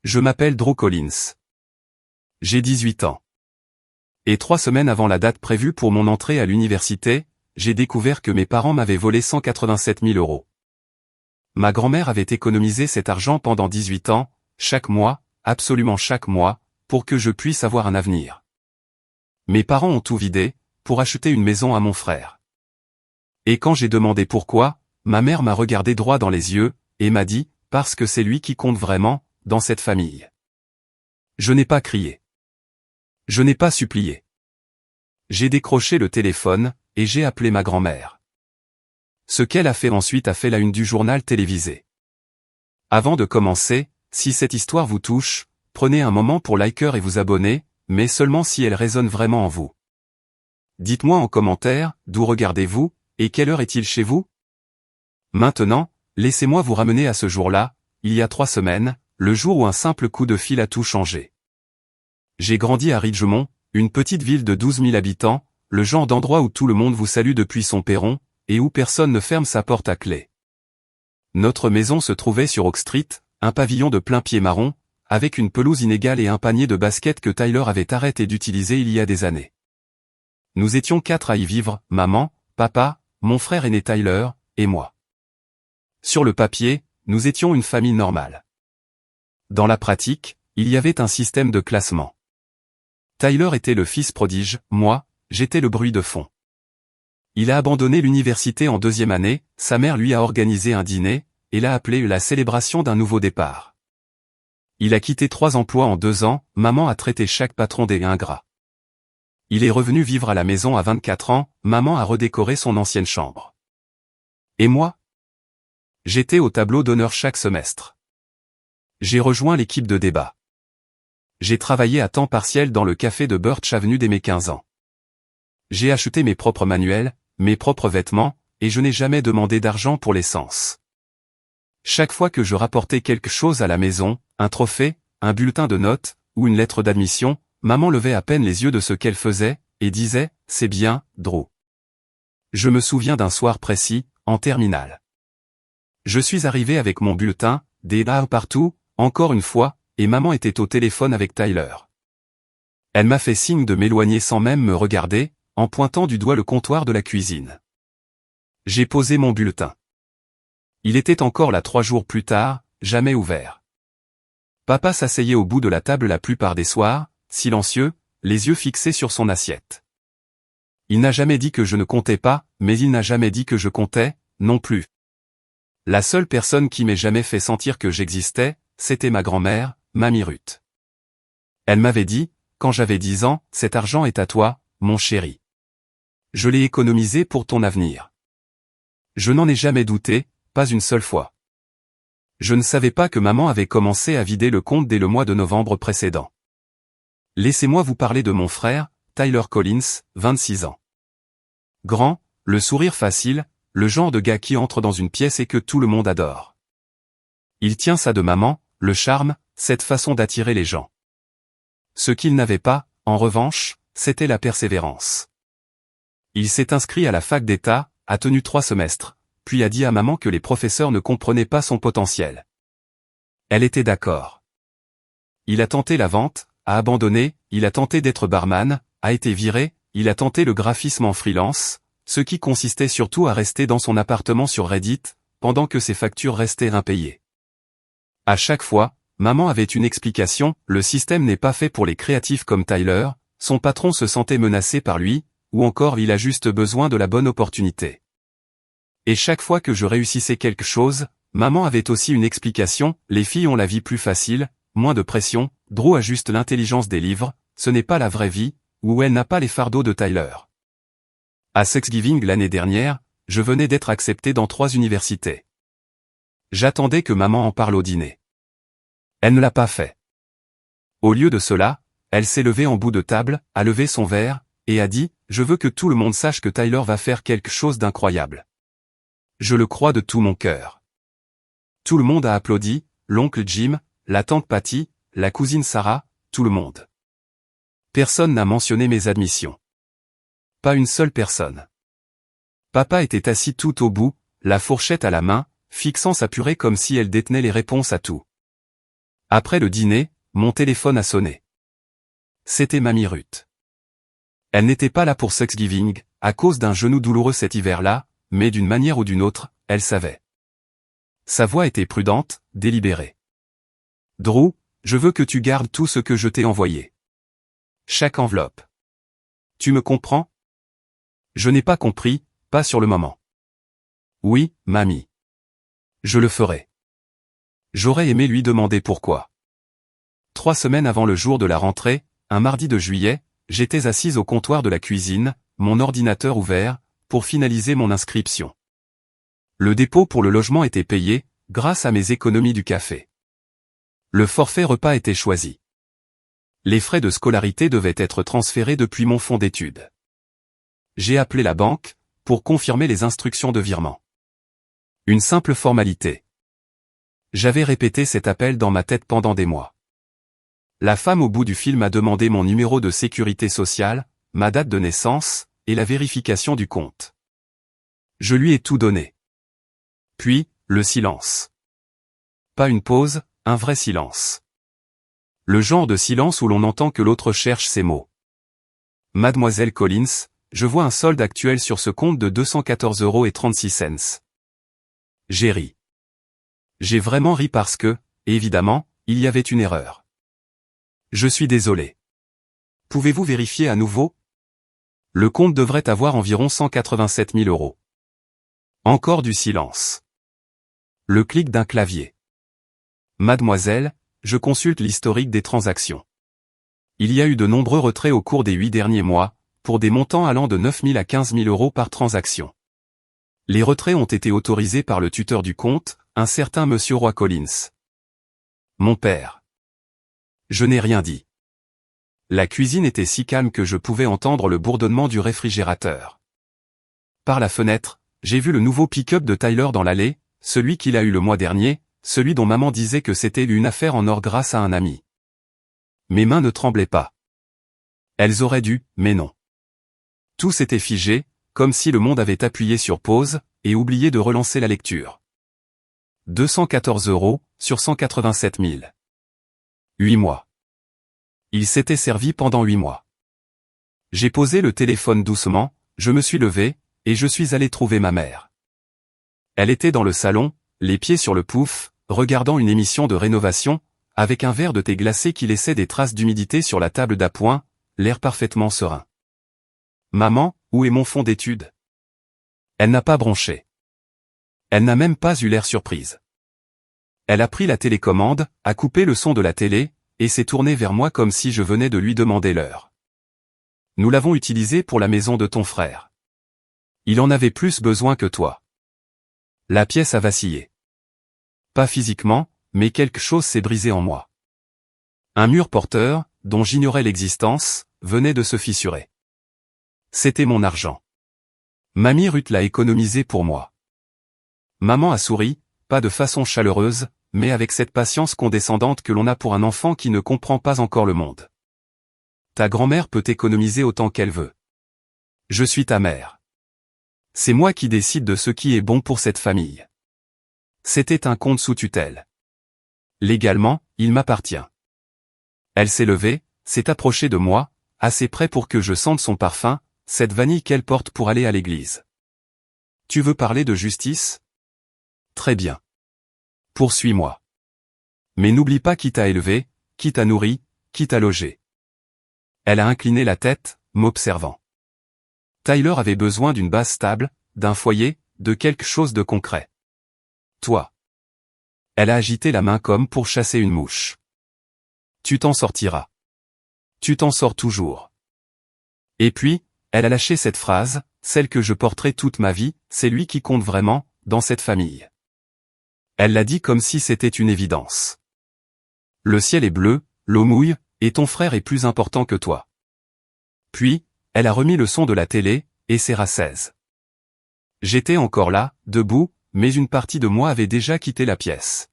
Je m'appelle Drew Collins. J'ai 18 ans. Et 3 semaines avant la date prévue pour mon entrée à l'université, j'ai découvert que mes parents m'avaient volé 187 000 euros. Ma grand-mère avait économisé cet argent pendant 18 ans, chaque mois, absolument chaque mois, pour que je puisse avoir un avenir. Mes parents ont tout vidé, pour acheter une maison à mon frère. Et quand j'ai demandé pourquoi, ma mère m'a regardé droit dans les yeux, et m'a dit, parce que c'est lui qui compte vraiment, dans cette famille. Je n'ai pas crié. Je n'ai pas supplié. J'ai décroché le téléphone, et j'ai appelé ma grand-mère. Ce qu'elle a fait ensuite a fait la une du journal télévisé. Avant de commencer, si cette histoire vous touche, prenez un moment pour liker et vous abonner, mais seulement si elle résonne vraiment en vous. Dites-moi en commentaire, d'où regardez-vous, et quelle heure est-il chez vous? Maintenant, laissez-moi vous ramener à ce jour-là, il y a 3 semaines, le jour où un simple coup de fil a tout changé. J'ai grandi à Ridgemont, une petite ville de 12 000 habitants, le genre d'endroit où tout le monde vous salue depuis son perron, et où personne ne ferme sa porte à clé. Notre maison se trouvait sur Oak Street, un pavillon de plein pied marron, avec une pelouse inégale et un panier de basket que Tyler avait arrêté d'utiliser il y a des années. Nous étions 4 à y vivre, maman, papa, mon frère aîné Tyler, et moi. Sur le papier, nous étions une famille normale. Dans la pratique, il y avait un système de classement. Tyler était le fils prodige, moi, j'étais le bruit de fond. Il a abandonné l'université en 2e année, sa mère lui a organisé un dîner, et l'a appelé la célébration d'un nouveau départ. Il a quitté 3 emplois en 2 ans, maman a traité chaque patron des ingrats. Il est revenu vivre à la maison à 24 ans, maman a redécoré son ancienne chambre. Et moi? J'étais au tableau d'honneur chaque semestre. J'ai rejoint l'équipe de débat. J'ai travaillé à temps partiel dans le café de Birch Avenue dès mes 15 ans. J'ai acheté mes propres manuels, mes propres vêtements, et je n'ai jamais demandé d'argent pour l'essence. Chaque fois que je rapportais quelque chose à la maison, un trophée, un bulletin de notes, ou une lettre d'admission, maman levait à peine les yeux de ce qu'elle faisait, et disait, « C'est bien, Drew. » Je me souviens d'un soir précis, en terminale. Je suis arrivé avec mon bulletin, des A partout, encore une fois, et maman était au téléphone avec Tyler. Elle m'a fait signe de m'éloigner sans même me regarder, en pointant du doigt le comptoir de la cuisine. J'ai posé mon bulletin. Il était encore là 3 jours plus tard, jamais ouvert. Papa s'asseyait au bout de la table la plupart des soirs, silencieux, les yeux fixés sur son assiette. Il n'a jamais dit que je ne comptais pas, mais il n'a jamais dit que je comptais, non plus. La seule personne qui m'ait jamais fait sentir que j'existais, c'était ma grand-mère, Mamie Ruth. Elle m'avait dit, quand j'avais 10 ans, cet argent est à toi, mon chéri. Je l'ai économisé pour ton avenir. Je n'en ai jamais douté, pas une seule fois. Je ne savais pas que maman avait commencé à vider le compte dès le mois de novembre précédent. Laissez-moi vous parler de mon frère, Tyler Collins, 26 ans. Grand, le sourire facile, le genre de gars qui entre dans une pièce et que tout le monde adore. Il tient ça de maman, le charme, cette façon d'attirer les gens. Ce qu'il n'avait pas, en revanche, c'était la persévérance. Il s'est inscrit à la fac d'État, a tenu 3 semestres, puis a dit à maman que les professeurs ne comprenaient pas son potentiel. Elle était d'accord. Il a tenté la vente, a abandonné, il a tenté d'être barman, a été viré, il a tenté le graphisme en freelance, ce qui consistait surtout à rester dans son appartement sur Reddit, pendant que ses factures restaient impayées. À chaque fois, maman avait une explication, le système n'est pas fait pour les créatifs comme Tyler, son patron se sentait menacé par lui, ou encore il a juste besoin de la bonne opportunité. Et chaque fois que je réussissais quelque chose, maman avait aussi une explication, les filles ont la vie plus facile, moins de pression, Drew a juste l'intelligence des livres, ce n'est pas la vraie vie, ou elle n'a pas les fardeaux de Tyler. À Thanksgiving l'année dernière, je venais d'être accepté dans 3 universités. J'attendais que maman en parle au dîner. Elle ne l'a pas fait. Au lieu de cela, elle s'est levée en bout de table, a levé son verre, et a dit, « Je veux que tout le monde sache que Tyler va faire quelque chose d'incroyable. Je le crois de tout mon cœur. » Tout le monde a applaudi, l'oncle Jim, la tante Patty, la cousine Sarah, tout le monde. Personne n'a mentionné mes admissions. Pas une seule personne. Papa était assis tout au bout, la fourchette à la main, fixant sa purée comme si elle détenait les réponses à tout. Après le dîner, mon téléphone a sonné. C'était Mamie Ruth. Elle n'était pas là pour Thanksgiving, à cause d'un genou douloureux cet hiver-là, mais d'une manière ou d'une autre, elle savait. Sa voix était prudente, délibérée. Drew, je veux que tu gardes tout ce que je t'ai envoyé. Chaque enveloppe. Tu me comprends? Je n'ai pas compris, pas sur le moment. Oui, mamie. Je le ferai. J'aurais aimé lui demander pourquoi. 3 semaines avant le jour de la rentrée, un mardi de juillet, j'étais assise au comptoir de la cuisine, mon ordinateur ouvert, pour finaliser mon inscription. Le dépôt pour le logement était payé, grâce à mes économies du café. Le forfait repas était choisi. Les frais de scolarité devaient être transférés depuis mon fonds d'études. J'ai appelé la banque, pour confirmer les instructions de virement. Une simple formalité. J'avais répété cet appel dans ma tête pendant des mois. La femme au bout du fil m'a demandé mon numéro de sécurité sociale, ma date de naissance, et la vérification du compte. Je lui ai tout donné. Puis, le silence. Pas une pause, un vrai silence. Le genre de silence où l'on entend que l'autre cherche ses mots. Mademoiselle Collins, je vois un solde actuel sur ce compte de 214,36 €. J'ai ri. J'ai vraiment ri parce que, évidemment, il y avait une erreur. Je suis désolé. Pouvez-vous vérifier à nouveau? Le compte devrait avoir environ 187 000 €. Encore du silence. Le clic d'un clavier. Mademoiselle, je consulte l'historique des transactions. Il y a eu de nombreux retraits au cours des 8 derniers mois, pour des montants allant de 9 000 à 15 000 € par transaction. Les retraits ont été autorisés par le tuteur du compte, un certain monsieur Roy Collins. Mon père. Je n'ai rien dit. La cuisine était si calme que je pouvais entendre le bourdonnement du réfrigérateur. Par la fenêtre, j'ai vu le nouveau pick-up de Tyler dans l'allée, celui qu'il a eu le mois dernier, celui dont maman disait que c'était une affaire en or grâce à un ami. Mes mains ne tremblaient pas. Elles auraient dû, mais non. Tout s'était figé, comme si le monde avait appuyé sur pause, et oublié de relancer la lecture. 214 € sur 187 000. 8 mois. Il s'était servi pendant 8 mois. J'ai posé le téléphone doucement, je me suis levé, et je suis allé trouver ma mère. Elle était dans le salon, les pieds sur le pouf, regardant une émission de rénovation, avec un verre de thé glacé qui laissait des traces d'humidité sur la table d'appoint, l'air parfaitement serein. Maman, où est mon fonds d'études? Elle n'a pas bronché. Elle n'a même pas eu l'air surprise. Elle a pris la télécommande, a coupé le son de la télé, et s'est tournée vers moi comme si je venais de lui demander l'heure. Nous l'avons utilisé pour la maison de ton frère. Il en avait plus besoin que toi. La pièce a vacillé. Pas physiquement, mais quelque chose s'est brisé en moi. Un mur porteur, dont j'ignorais l'existence, venait de se fissurer. C'était mon argent. Mamie Ruth l'a économisé pour moi. Maman a souri, pas de façon chaleureuse, mais avec cette patience condescendante que l'on a pour un enfant qui ne comprend pas encore le monde. Ta grand-mère peut économiser autant qu'elle veut. Je suis ta mère. C'est moi qui décide de ce qui est bon pour cette famille. C'était un compte sous tutelle. Légalement, il m'appartient. Elle s'est levée, s'est approchée de moi, assez près pour que je sente son parfum, cette vanille qu'elle porte pour aller à l'église. Tu veux parler de justice? Très bien. Poursuis-moi. Mais n'oublie pas qui t'a élevé, qui t'a nourri, qui t'a logé. Elle a incliné la tête, m'observant. Tyler avait besoin d'une base stable, d'un foyer, de quelque chose de concret. Toi. Elle a agité la main comme pour chasser une mouche. Tu t'en sortiras. Tu t'en sors toujours. Et puis, elle a lâché cette phrase, celle que je porterai toute ma vie, c'est lui qui compte vraiment, dans cette famille. Elle l'a dit comme si c'était une évidence. Le ciel est bleu, l'eau mouille, et ton frère est plus important que toi. Puis, elle a remis le son de la télé, et s'est rassise. J'étais encore là, debout, mais une partie de moi avait déjà quitté la pièce.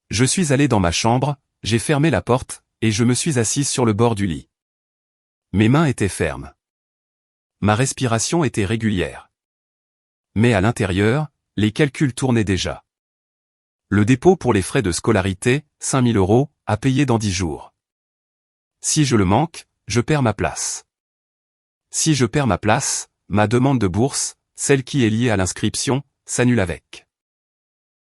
Je suis allé dans ma chambre, j'ai fermé la porte, et je me suis assise sur le bord du lit. Mes mains étaient fermes. Ma respiration était régulière. Mais à l'intérieur, les calculs tournaient déjà. Le dépôt pour les frais de scolarité, 5 000 €, à payer dans 10 jours. Si je le manque, je perds ma place. Si je perds ma place, ma demande de bourse, celle qui est liée à l'inscription, s'annule avec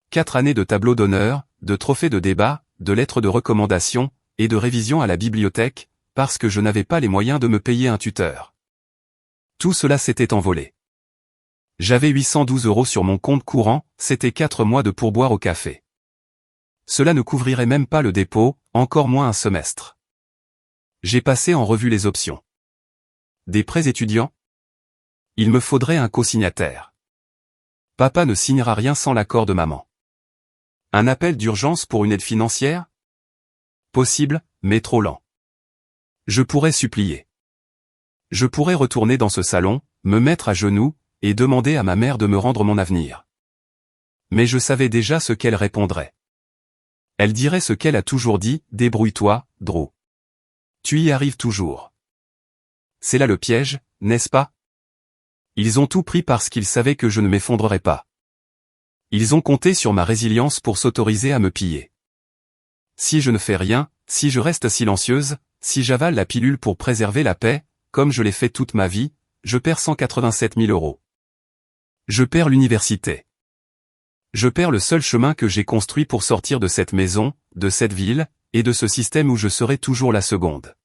4 années de tableau d'honneur, de trophées de débat, de lettres de recommandation, et de révision à la bibliothèque, parce que je n'avais pas les moyens de me payer un tuteur. Tout cela s'était envolé. J'avais 812 € sur mon compte courant, c'était 4 mois de pourboire au café. Cela ne couvrirait même pas le dépôt, encore moins un semestre. J'ai passé en revue les options. Des prêts étudiants? Il me faudrait un co-signataire. Papa ne signera rien sans l'accord de maman. Un appel d'urgence pour une aide financière? Possible, mais trop lent. Je pourrais supplier. Je pourrais retourner dans ce salon, me mettre à genoux, et demander à ma mère de me rendre mon avenir. Mais je savais déjà ce qu'elle répondrait. Elle dirait ce qu'elle a toujours dit, débrouille-toi, Drew. Tu y arrives toujours. C'est là le piège, n'est-ce pas? Ils ont tout pris parce qu'ils savaient que je ne m'effondrerais pas. Ils ont compté sur ma résilience pour s'autoriser à me piller. Si je ne fais rien, si je reste silencieuse, si j'avale la pilule pour préserver la paix, comme je l'ai fait toute ma vie, je perds 187 000 €. Je perds l'université. Je perds le seul chemin que j'ai construit pour sortir de cette maison, de cette ville, et de ce système où je serai toujours la seconde.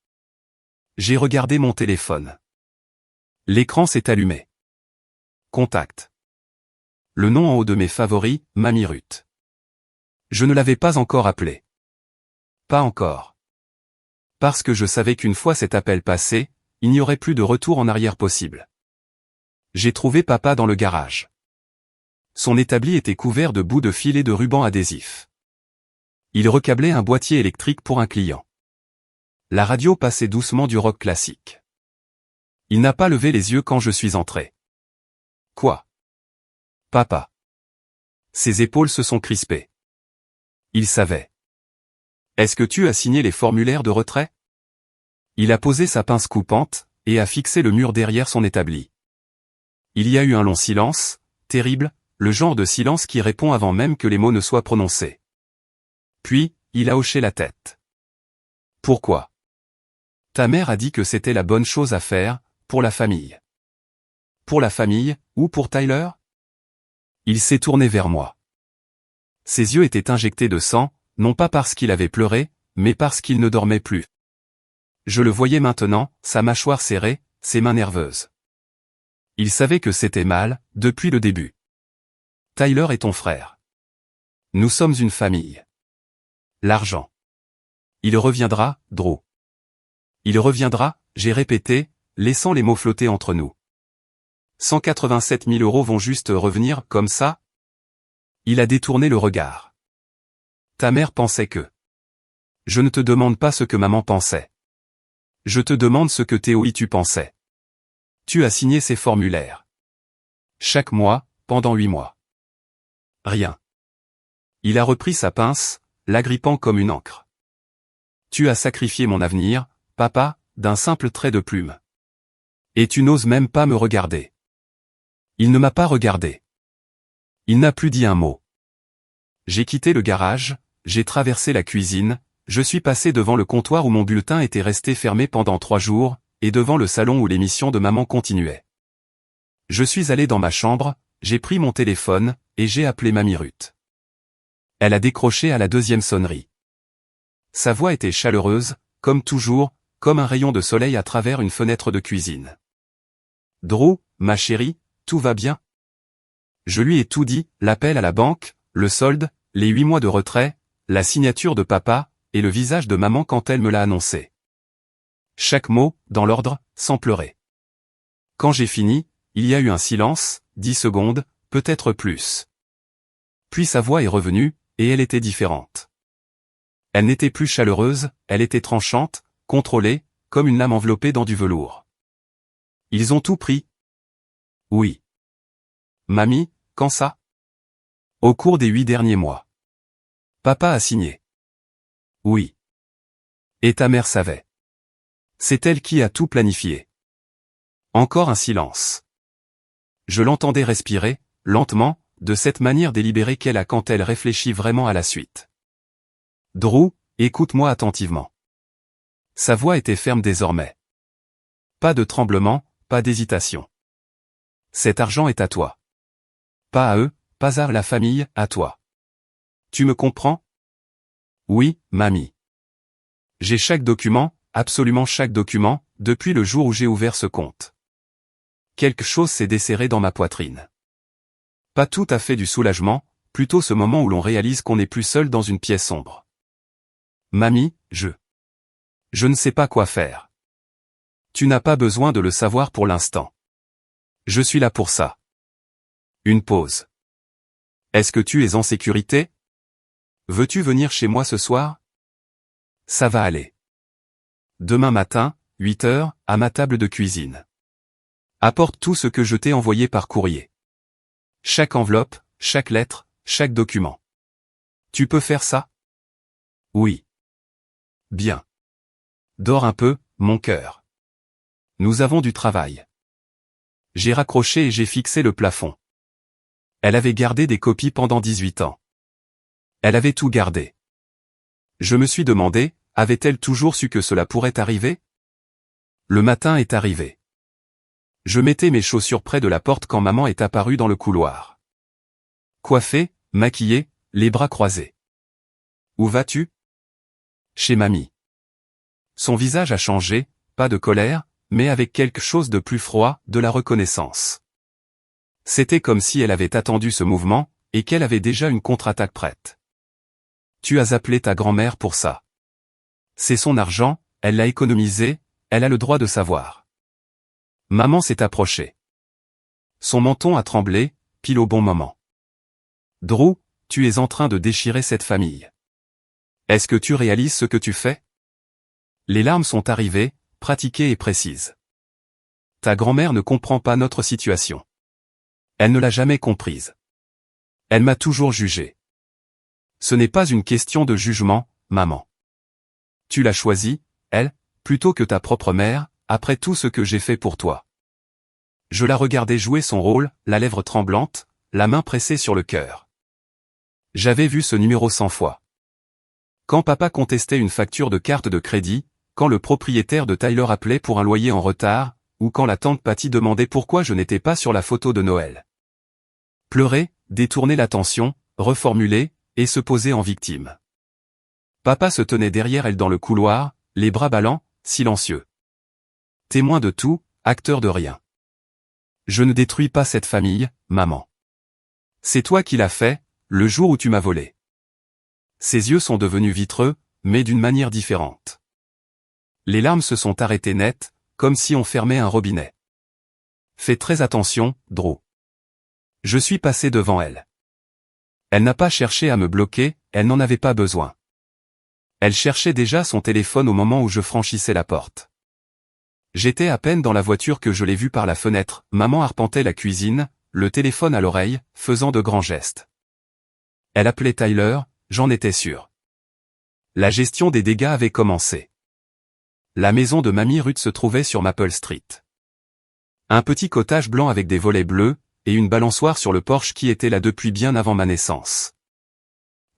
J'ai regardé mon téléphone. L'écran s'est allumé. Contact. Le nom en haut de mes favoris, Mamie Ruth. Je ne l'avais pas encore appelé. Pas encore. Parce que je savais qu'une fois cet appel passé, il n'y aurait plus de retour en arrière possible. J'ai trouvé papa dans le garage. Son établi était couvert de bouts de fil et de rubans adhésifs. Il recablait un boîtier électrique pour un client. La radio passait doucement du rock classique. Il n'a pas levé les yeux quand je suis entré. Quoi? Papa. Ses épaules se sont crispées. Il savait. Est-ce que tu as signé les formulaires de retrait? Il a posé sa pince coupante, et a fixé le mur derrière son établi. Il y a eu un long silence, terrible, le genre de silence qui répond avant même que les mots ne soient prononcés. Puis, il a hoché la tête. Pourquoi? Ta mère a dit que c'était la bonne chose à faire, pour la famille. Pour la famille, ou pour Tyler? Il s'est tourné vers moi. Ses yeux étaient injectés de sang, non pas parce qu'il avait pleuré, mais parce qu'il ne dormait plus. Je le voyais maintenant, sa mâchoire serrée, ses mains nerveuses. Il savait que c'était mal, depuis le début. Tyler est ton frère. Nous sommes une famille. L'argent. Il reviendra, Drew. Il reviendra, j'ai répété, laissant les mots flotter entre nous. 187 000 € vont juste revenir, comme ça? Il a détourné le regard. Ta mère pensait que... Je ne te demande pas ce que maman pensait. Je te demande ce que Théo tu pensais. Tu as signé ces formulaires. Chaque mois, pendant 8 mois. Rien. Il a repris sa pince, l'agrippant comme une encre. Tu as sacrifié mon avenir, papa, d'un simple trait de plume. Et tu n'oses même pas me regarder. Il ne m'a pas regardé. Il n'a plus dit un mot. J'ai quitté le garage, j'ai traversé la cuisine, je suis passé devant le comptoir où mon bulletin était resté fermé pendant 3 jours, et devant le salon où l'émission de maman continuait. Je suis allé dans ma chambre, j'ai pris mon téléphone, et j'ai appelé Mamie Ruth. Elle a décroché à la 2e sonnerie. Sa voix était chaleureuse, comme toujours, comme un rayon de soleil à travers une fenêtre de cuisine. Drew, ma chérie, tout va bien? Je lui ai tout dit, l'appel à la banque, le solde, les 8 mois de retrait, la signature de papa, et le visage de maman quand elle me l'a annoncé. Chaque mot, dans l'ordre, sans pleurer. Quand j'ai fini, il y a eu un silence, 10 secondes, peut-être plus. Puis sa voix est revenue, et elle était différente. Elle n'était plus chaleureuse, elle était tranchante, contrôlée, comme une lame enveloppée dans du velours. Ils ont tout pris? Oui. Mamie, quand ça? Au cours des 8 derniers mois. Papa a signé. Oui. Et ta mère savait. C'est elle qui a tout planifié. Encore un silence. Je l'entendais respirer, lentement, de cette manière délibérée qu'elle a quand elle réfléchit vraiment à la suite. Drew, écoute-moi attentivement. Sa voix était ferme désormais. Pas de tremblement, pas d'hésitation. Cet argent est à toi. Pas à eux, pas à la famille, à toi. Tu me comprends? Oui, mamie. J'ai chaque document, absolument chaque document, depuis le jour où j'ai ouvert ce compte. Quelque chose s'est desserré dans ma poitrine. Pas tout à fait du soulagement, plutôt ce moment où l'on réalise qu'on n'est plus seul dans une pièce sombre. Mamie, je ne sais pas quoi faire. Tu n'as pas besoin de le savoir pour l'instant. Je suis là pour ça. Une pause. Est-ce que tu es en sécurité? Veux-tu venir chez moi ce soir? Ça va aller. Demain matin, 8 heures, à ma table de cuisine. Apporte tout ce que je t'ai envoyé par courrier. Chaque enveloppe, chaque lettre, chaque document. Tu peux faire ça? Oui. Bien. Dors un peu, mon cœur. Nous avons du travail. J'ai raccroché et j'ai fixé le plafond. Elle avait gardé des copies pendant 18 ans. Elle avait tout gardé. Je me suis demandé, avait-elle toujours su que cela pourrait arriver? Le matin est arrivé. Je mettais mes chaussures près de la porte quand maman est apparue dans le couloir. Coiffée, maquillée, les bras croisés. Où vas-tu? Chez mamie. Son visage a changé, pas de colère, mais avec quelque chose de plus froid, de la reconnaissance. C'était comme si elle avait attendu ce mouvement, et qu'elle avait déjà une contre-attaque prête. Tu as appelé ta grand-mère pour ça. C'est son argent, elle l'a économisé, elle a le droit de savoir. Maman s'est approchée. Son menton a tremblé, pile au bon moment. Drew, tu es en train de déchirer cette famille. Est-ce que tu réalises ce que tu fais? Les larmes sont arrivées, pratiquées et précises. Ta grand-mère ne comprend pas notre situation. Elle ne l'a jamais comprise. Elle m'a toujours jugé. Ce n'est pas une question de jugement, maman. Tu l'as choisie, elle, plutôt que ta propre mère, après tout ce que j'ai fait pour toi. Je la regardais jouer son rôle, la lèvre tremblante, la main pressée sur le cœur. J'avais vu ce numéro 100 fois. Quand papa contestait une facture de carte de crédit, quand le propriétaire de Tyler appelait pour un loyer en retard, ou quand la tante Patty demandait pourquoi je n'étais pas sur la photo de Noël. Pleurer, détourner l'attention, reformuler, et se poser en victime. Papa se tenait derrière elle dans le couloir, les bras ballants, silencieux. Témoin de tout, acteur de rien. Je ne détruis pas cette famille, maman. C'est toi qui l'as fait, le jour où tu m'as volé. Ses yeux sont devenus vitreux, mais d'une manière différente. Les larmes se sont arrêtées net, comme si on fermait un robinet. Fais très attention, Drew. Je suis passé devant elle. Elle n'a pas cherché à me bloquer, elle n'en avait pas besoin. Elle cherchait déjà son téléphone au moment où je franchissais la porte. J'étais à peine dans la voiture que je l'ai vue par la fenêtre, maman arpentait la cuisine, le téléphone à l'oreille, faisant de grands gestes. Elle appelait Tyler, j'en étais sûr. La gestion des dégâts avait commencé. La maison de mamie Ruth se trouvait sur Maple Street. Un petit cottage blanc avec des volets bleus, et une balançoire sur le porche qui était là depuis bien avant ma naissance.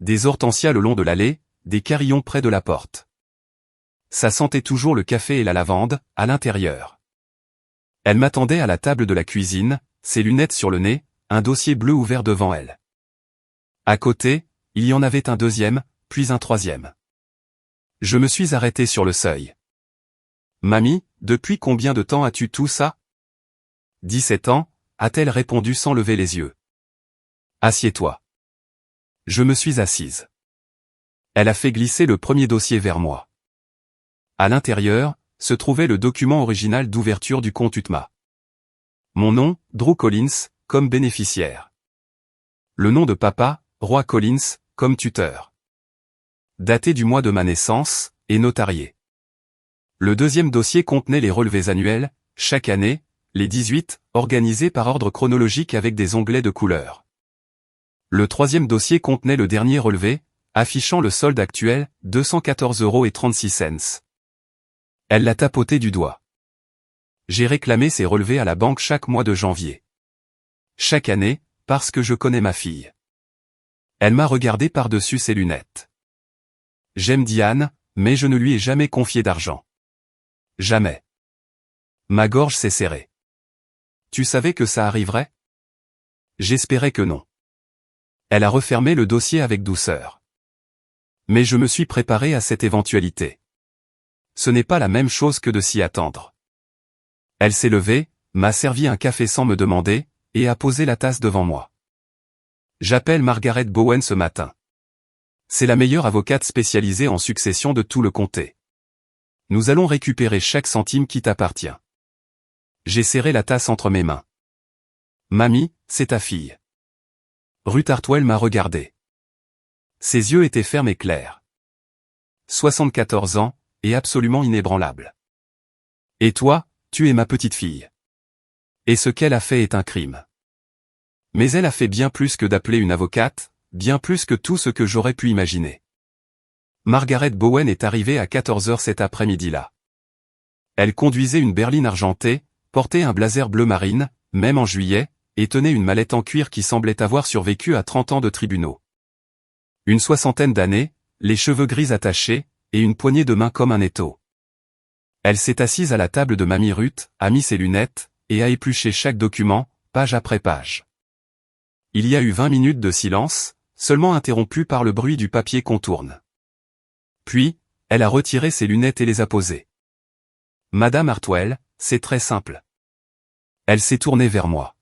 Des hortensias le long de l'allée, des carillons près de la porte. Ça sentait toujours le café et la lavande, à l'intérieur. Elle m'attendait à la table de la cuisine, ses lunettes sur le nez, un dossier bleu ouvert devant elle. À côté, il y en avait un deuxième, puis un troisième. Je me suis arrêté sur le seuil. Mamie, depuis combien de temps as-tu tout ça? 17 ans, a-t-elle répondu sans lever les yeux. Assieds-toi. Je me suis assise. Elle a fait glisser le premier dossier vers moi. À l'intérieur, se trouvait le document original d'ouverture du compte UTMA. Mon nom, Drew Collins, comme bénéficiaire. Le nom de papa, Roy Collins, comme tuteur. Daté du mois de ma naissance, et notarié. Le deuxième dossier contenait les relevés annuels, chaque année, les 18, organisés par ordre chronologique avec des onglets de couleur. Le troisième dossier contenait le dernier relevé, affichant le solde actuel, 214,36 €. Elle l'a tapoté du doigt. J'ai réclamé ces relevés à la banque chaque mois de janvier. Chaque année, parce que je connais ma fille. Elle m'a regardé par-dessus ses lunettes. J'aime Diane, mais je ne lui ai jamais confié d'argent. Jamais. Ma gorge s'est serrée. Tu savais que ça arriverait? J'espérais que non. Elle a refermé le dossier avec douceur. Mais je me suis préparé à cette éventualité. Ce n'est pas la même chose que de s'y attendre. Elle s'est levée, m'a servi un café sans me demander, et a posé la tasse devant moi. J'appelle Margaret Bowen ce matin. C'est la meilleure avocate spécialisée en succession de tout le comté. Nous allons récupérer chaque centime qui t'appartient. J'ai serré la tasse entre mes mains. Mamie, c'est ta fille. Ruth Hartwell m'a regardé. Ses yeux étaient fermes et clairs. 74 ans, et absolument inébranlable. Et toi, tu es ma petite fille. Et ce qu'elle a fait est un crime. Mais elle a fait bien plus que d'appeler une avocate, bien plus que tout ce que j'aurais pu imaginer. Margaret Bowen est arrivée à 14h cet après-midi-là. Elle conduisait une berline argentée, portait un blazer bleu marine, même en juillet, et tenait une mallette en cuir qui semblait avoir survécu à 30 ans de tribunaux. Une soixantaine d'années, les cheveux gris attachés, et une poignée de main comme un étau. Elle s'est assise à la table de Mamie Ruth, a mis ses lunettes, et a épluché chaque document, page après page. Il y a eu 20 minutes de silence, seulement interrompu par le bruit du papier qu'on tourne. Puis, elle a retiré ses lunettes et les a posées. Madame Hartwell, c'est très simple. Elle s'est tournée vers moi.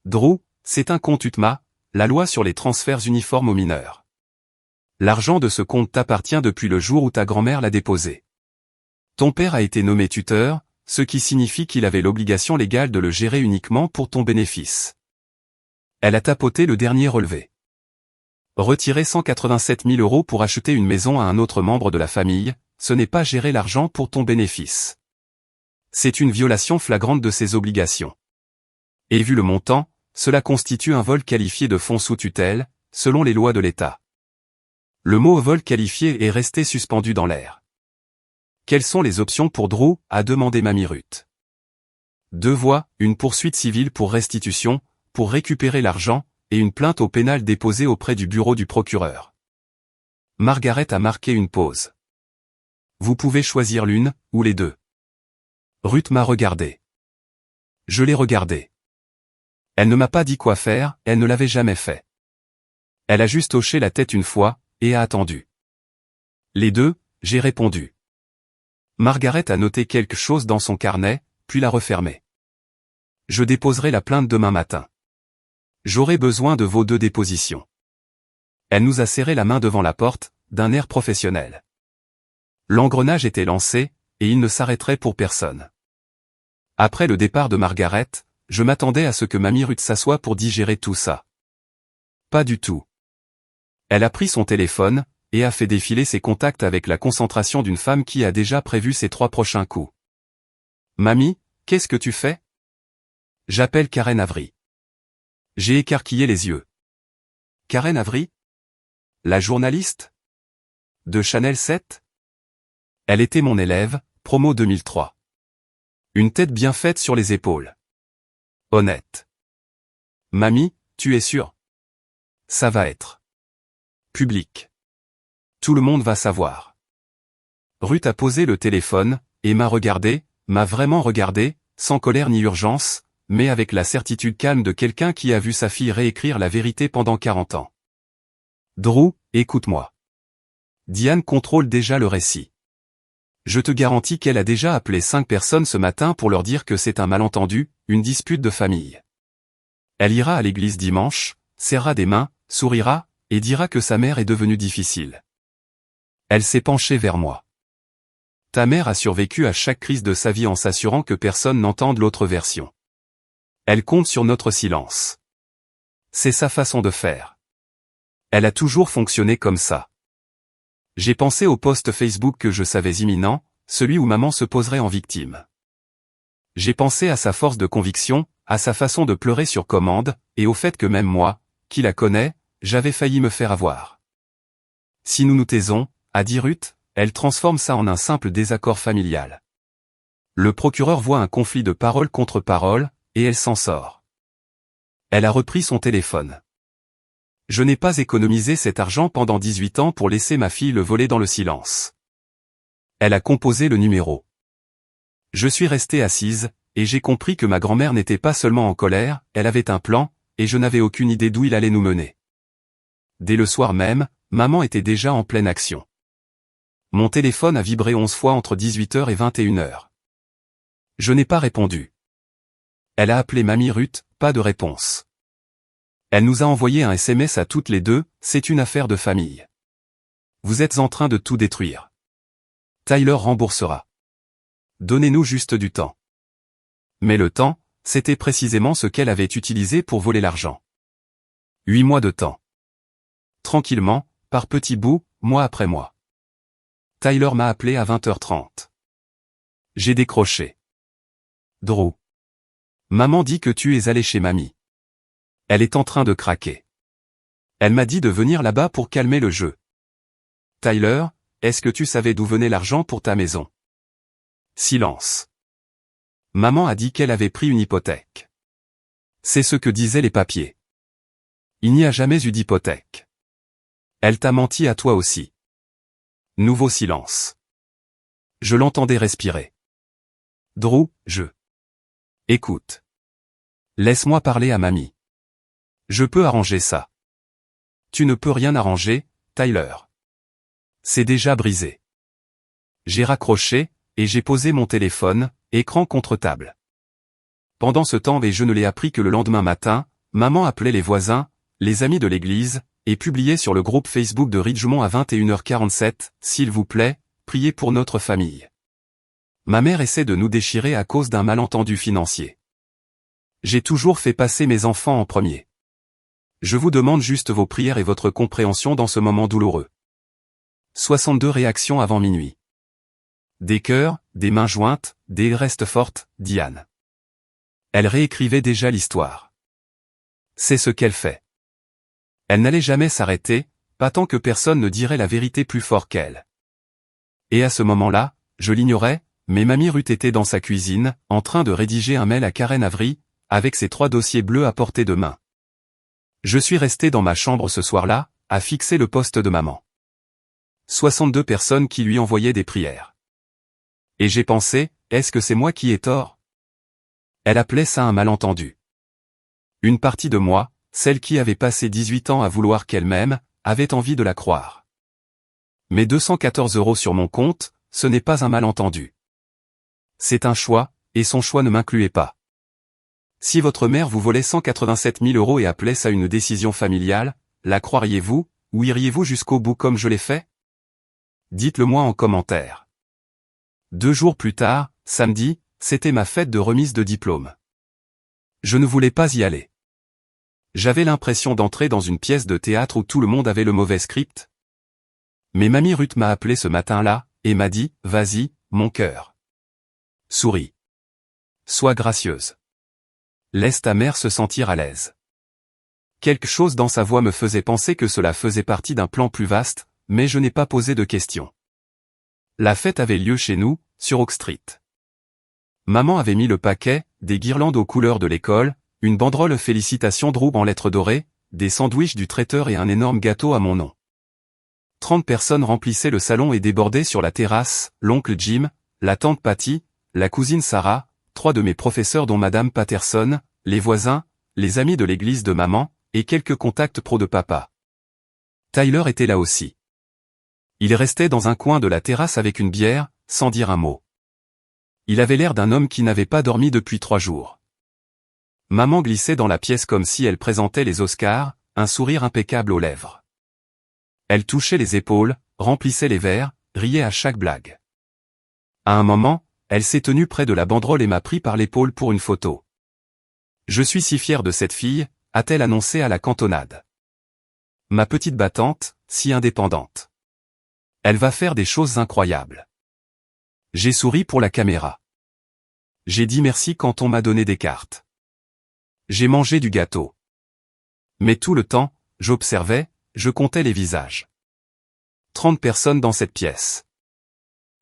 Drew, c'est un compte UTMA, la loi sur les transferts uniformes aux mineurs. L'argent de ce compte t'appartient depuis le jour où ta grand-mère l'a déposé. Ton père a été nommé tuteur, ce qui signifie qu'il avait l'obligation légale de le gérer uniquement pour ton bénéfice. Elle a tapoté le dernier relevé. Retirer 187 000 € pour acheter une maison à un autre membre de la famille, ce n'est pas gérer l'argent pour ton bénéfice. C'est une violation flagrante de ses obligations. Et vu le montant, cela constitue un vol qualifié de fonds sous tutelle, selon les lois de l'État. Le mot vol qualifié est resté suspendu dans l'air. Quelles sont les options pour Drew? A demandé Mamie Ruth. 2 voies, une poursuite civile pour restitution, pour récupérer l'argent, et une plainte au pénal déposée auprès du bureau du procureur. Margaret a marqué une pause. Vous pouvez choisir l'une, ou les deux. Ruth m'a regardé. Je l'ai regardée. Elle ne m'a pas dit quoi faire, elle ne l'avait jamais fait. Elle a juste hoché la tête une fois, et a attendu. Les deux, j'ai répondu. Margaret a noté quelque chose dans son carnet, puis l'a refermé. Je déposerai la plainte demain matin. J'aurai besoin de vos 2 dépositions. Elle nous a serré la main devant la porte, d'un air professionnel. L'engrenage était lancé, et il ne s'arrêterait pour personne. Après le départ de Margaret, je m'attendais à ce que Mamie Ruth s'assoie pour digérer tout ça. Pas du tout. Elle a pris son téléphone, et a fait défiler ses contacts avec la concentration d'une femme qui a déjà prévu ses 3 prochains coups. Mamie, qu'est-ce que tu fais? J'appelle Karen Avery. J'ai écarquillé les yeux. Karen Avery? La journaliste? De Channel 7? Elle était mon élève, promo 2003. Une tête bien faite sur les épaules. Honnête. Mamie, tu es sûre? Ça va être public. Tout le monde va savoir. Ruth a posé le téléphone, et m'a regardé, m'a vraiment regardé, sans colère ni urgence, mais avec la certitude calme de quelqu'un qui a vu sa fille réécrire la vérité pendant 40 ans. Drew, écoute-moi. Diane contrôle déjà le récit. Je te garantis qu'elle a déjà appelé 5 personnes ce matin pour leur dire que c'est un malentendu, une dispute de famille. Elle ira à l'église dimanche, serrera des mains, sourira, et dira que sa mère est devenue difficile. Elle s'est penchée vers moi. Ta mère a survécu à chaque crise de sa vie en s'assurant que personne n'entende l'autre version. Elle compte sur notre silence. C'est sa façon de faire. Elle a toujours fonctionné comme ça. J'ai pensé au post Facebook que je savais imminent, celui où maman se poserait en victime. J'ai pensé à sa force de conviction, à sa façon de pleurer sur commande, et au fait que même moi, qui la connais, j'avais failli me faire avoir. Si nous nous taisons, a dit Ruth, elle transforme ça en un simple désaccord familial. Le procureur voit un conflit de parole contre parole, et elle s'en sort. Elle a repris son téléphone. Je n'ai pas économisé cet argent pendant 18 ans pour laisser ma fille le voler dans le silence. Elle a composé le numéro. Je suis restée assise, et j'ai compris que ma grand-mère n'était pas seulement en colère, elle avait un plan, et je n'avais aucune idée d'où il allait nous mener. Dès le soir même, maman était déjà en pleine action. Mon téléphone a vibré 11 fois entre 18h et 21h. Je n'ai pas répondu. Elle a appelé Mamie Ruth, pas de réponse. Elle nous a envoyé un SMS à toutes les deux, c'est une affaire de famille. Vous êtes en train de tout détruire. Tyler remboursera. Donnez-nous juste du temps. Mais le temps, c'était précisément ce qu'elle avait utilisé pour voler l'argent. 8 mois de temps. Tranquillement, par petits bouts, mois après mois. Tyler m'a appelé à 20h30. J'ai décroché. Drew. Maman dit que tu es allé chez mamie. Elle est en train de craquer. Elle m'a dit de venir là-bas pour calmer le jeu. Tyler, est-ce que tu savais d'où venait l'argent pour ta maison? Silence. Maman a dit qu'elle avait pris une hypothèque. C'est ce que disaient les papiers. Il n'y a jamais eu d'hypothèque. Elle t'a menti à toi aussi. Nouveau silence. Je l'entendais respirer. Drew, Écoute. Laisse-moi parler à mamie. Je peux arranger ça. Tu ne peux rien arranger, Tyler. C'est déjà brisé. J'ai raccroché, et j'ai posé mon téléphone, écran contre table. Pendant ce temps, et je ne l'ai appris que le lendemain matin, maman appelait les voisins, les amis de l'église, et publiait sur le groupe Facebook de Ridgemont à 21h47, s'il vous plaît, priez pour notre famille. Ma mère essaie de nous déchirer à cause d'un malentendu financier. J'ai toujours fait passer mes enfants en premier. Je vous demande juste vos prières et votre compréhension dans ce moment douloureux. 62 réactions avant minuit. Des cœurs, des mains jointes, des restes fortes, Diane. Elle réécrivait déjà l'histoire. C'est ce qu'elle fait. Elle n'allait jamais s'arrêter, pas tant que personne ne dirait la vérité plus fort qu'elle. Et à ce moment-là, je l'ignorais, mais Mamie Ruth était dans sa cuisine, en train de rédiger un mail à Karen Avery, avec ses 3 dossiers bleus à portée de main. Je suis resté dans ma chambre ce soir-là, à fixer le poste de maman. 62 personnes qui lui envoyaient des prières. Et j'ai pensé, est-ce que c'est moi qui ai tort? Elle appelait ça un malentendu. Une partie de moi, celle qui avait passé 18 ans à vouloir qu'elle m'aime, avait envie de la croire. Mais 214 € sur mon compte, ce n'est pas un malentendu. C'est un choix, et son choix ne m'incluait pas. Si votre mère vous volait 187 000 € et appelait ça une décision familiale, la croiriez-vous, ou iriez-vous jusqu'au bout comme je l'ai fait? Dites-le moi en commentaire. 2 jours plus tard, samedi, c'était ma fête de remise de diplôme. Je ne voulais pas y aller. J'avais l'impression d'entrer dans une pièce de théâtre où tout le monde avait le mauvais script. Mais Mamie Ruth m'a appelé ce matin-là, et m'a dit, vas-y, mon cœur. Souris. Sois gracieuse. Laisse ta mère se sentir à l'aise. Quelque chose dans sa voix me faisait penser que cela faisait partie d'un plan plus vaste, mais je n'ai pas posé de questions. La fête avait lieu chez nous, sur Oak Street. Maman avait mis le paquet, des guirlandes aux couleurs de l'école, une banderole Félicitations Drew en lettres dorées, des sandwichs du traiteur et un énorme gâteau à mon nom. 30 personnes remplissaient le salon et débordaient sur la terrasse, l'oncle Jim, la tante Patty, la cousine Sarah, 3 de mes professeurs dont Madame Patterson, les voisins, les amis de l'église de maman, et quelques contacts pro de papa. Tyler était là aussi. Il restait dans un coin de la terrasse avec une bière, sans dire un mot. Il avait l'air d'un homme qui n'avait pas dormi depuis 3 jours. Maman glissait dans la pièce comme si elle présentait les Oscars, un sourire impeccable aux lèvres. Elle touchait les épaules, remplissait les verres, riait à chaque blague. À un moment, elle s'est tenue près de la banderole et m'a pris par l'épaule pour une photo. Je suis si fier de cette fille, a-t-elle annoncé à la cantonade. Ma petite battante, si indépendante. Elle va faire des choses incroyables. J'ai souri pour la caméra. J'ai dit merci quand on m'a donné des cartes. J'ai mangé du gâteau. Mais tout le temps, j'observais, je comptais les visages. 30 personnes dans cette pièce.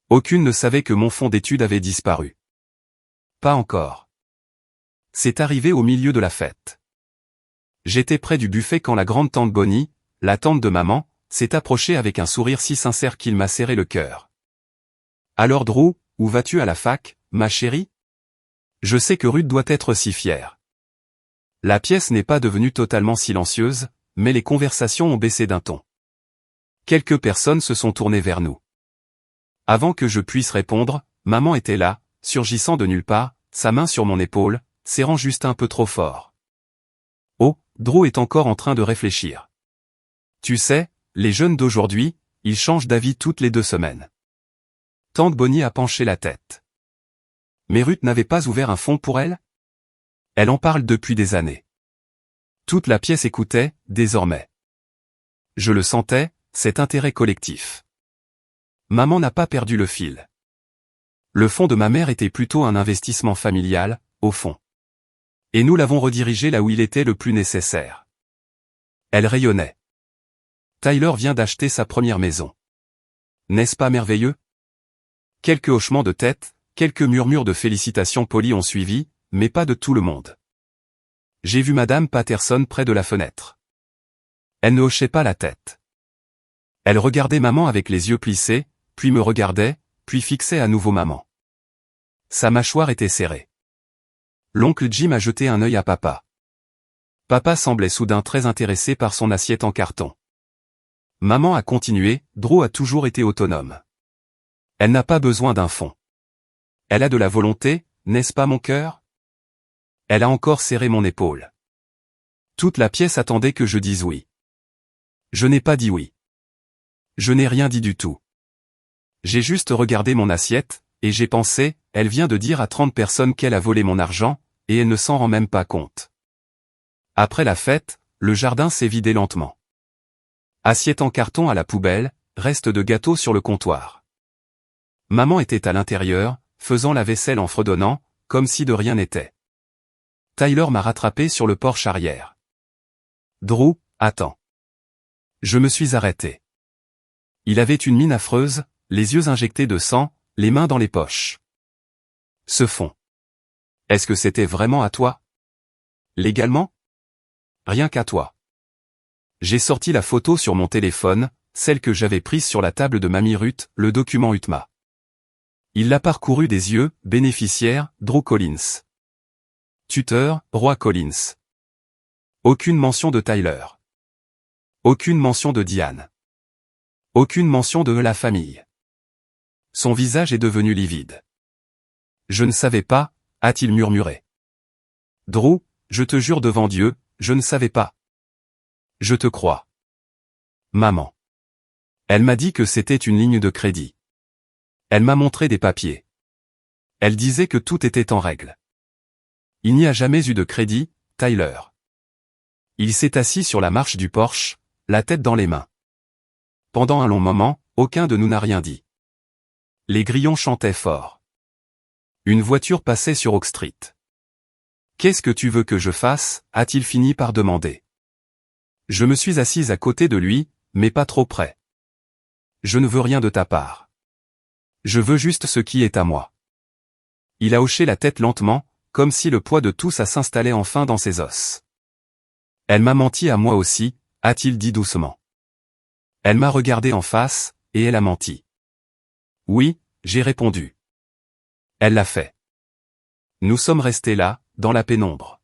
Aucune ne savait que mon fonds d'études avait disparu. Pas encore. C'est arrivé au milieu de la fête. J'étais près du buffet quand la grande-tante Bonnie, la tante de maman, s'est approchée avec un sourire si sincère qu'il m'a serré le cœur. « Alors Drew, où vas-tu à la fac, ma chérie ? Je sais que Ruth doit être si fière. » La pièce n'est pas devenue totalement silencieuse, mais les conversations ont baissé d'un ton. Quelques personnes se sont tournées vers nous. Avant que je puisse répondre, maman était là, surgissant de nulle part, sa main sur mon épaule, serrant juste un peu trop fort. Oh, Drew est encore en train de réfléchir. Tu sais, les jeunes d'aujourd'hui, ils changent d'avis toutes les 2 semaines. Tante Bonnie a penché la tête. Mais Ruth n'avait pas ouvert un fonds pour elle ? Elle en parle depuis des années. Toute la pièce écoutait, désormais. Je le sentais, cet intérêt collectif. Maman n'a pas perdu le fil. Le fonds de ma mère était plutôt un investissement familial, au fond. Et nous l'avons redirigé là où il était le plus nécessaire. Elle rayonnait. Tyler vient d'acheter sa première maison. N'est-ce pas merveilleux ? Quelques hochements de tête, quelques murmures de félicitations polies ont suivi, mais pas de tout le monde. J'ai vu Madame Patterson près de la fenêtre. Elle ne hochait pas la tête. Elle regardait maman avec les yeux plissés, puis me regardait, puis fixait à nouveau maman. Sa mâchoire était serrée. L'oncle Jim a jeté un œil à papa. Papa semblait soudain très intéressé par son assiette en carton. Maman a continué, Drew a toujours été autonome. Elle n'a pas besoin d'un fonds. Elle a de la volonté, n'est-ce pas mon cœur ? Elle a encore serré mon épaule. Toute la pièce attendait que je dise oui. Je n'ai pas dit oui. Je n'ai rien dit du tout. J'ai juste regardé mon assiette, et j'ai pensé, elle vient de dire à 30 personnes qu'elle a volé mon argent, et elle ne s'en rend même pas compte. Après la fête, le jardin s'est vidé lentement. Assiette en carton à la poubelle, reste de gâteau sur le comptoir. Maman était à l'intérieur, faisant la vaisselle en fredonnant, comme si de rien n'était. Tyler m'a rattrapé sur le porche arrière. Drew, attends. Je me suis arrêté. Il avait une mine affreuse, les yeux injectés de sang, les mains dans les poches. Ce fonds. Est-ce que c'était vraiment à toi ? Légalement ? Rien qu'à toi. J'ai sorti la photo sur mon téléphone, celle que j'avais prise sur la table de Mamie Ruth, le document UTMA. Il l'a parcouru des yeux, bénéficiaire, Drew Collins. Tuteur, Roy Collins. Aucune mention de Tyler. Aucune mention de Diane. Aucune mention de la famille. Son visage est devenu livide. Je ne savais pas, a-t-il murmuré. Drew, je te jure devant Dieu, je ne savais pas. Je te crois. Maman. Elle m'a dit que c'était une ligne de crédit. Elle m'a montré des papiers. Elle disait que tout était en règle. Il n'y a jamais eu de crédit, Tyler. Il s'est assis sur la marche du porche, la tête dans les mains. Pendant un long moment, aucun de nous n'a rien dit. Les grillons chantaient fort. Une voiture passait sur Oak Street. « Qu'est-ce que tu veux que je fasse ?» a-t-il fini par demander. Je me suis assise à côté de lui, mais pas trop près. Je ne veux rien de ta part. Je veux juste ce qui est à moi. Il a hoché la tête lentement, comme si le poids de tout ça s'installait enfin dans ses os. Elle m'a menti à moi aussi, a-t-il dit doucement. Elle m'a regardé en face, et elle a menti. Oui, j'ai répondu. Elle l'a fait. Nous sommes restés là, dans la pénombre.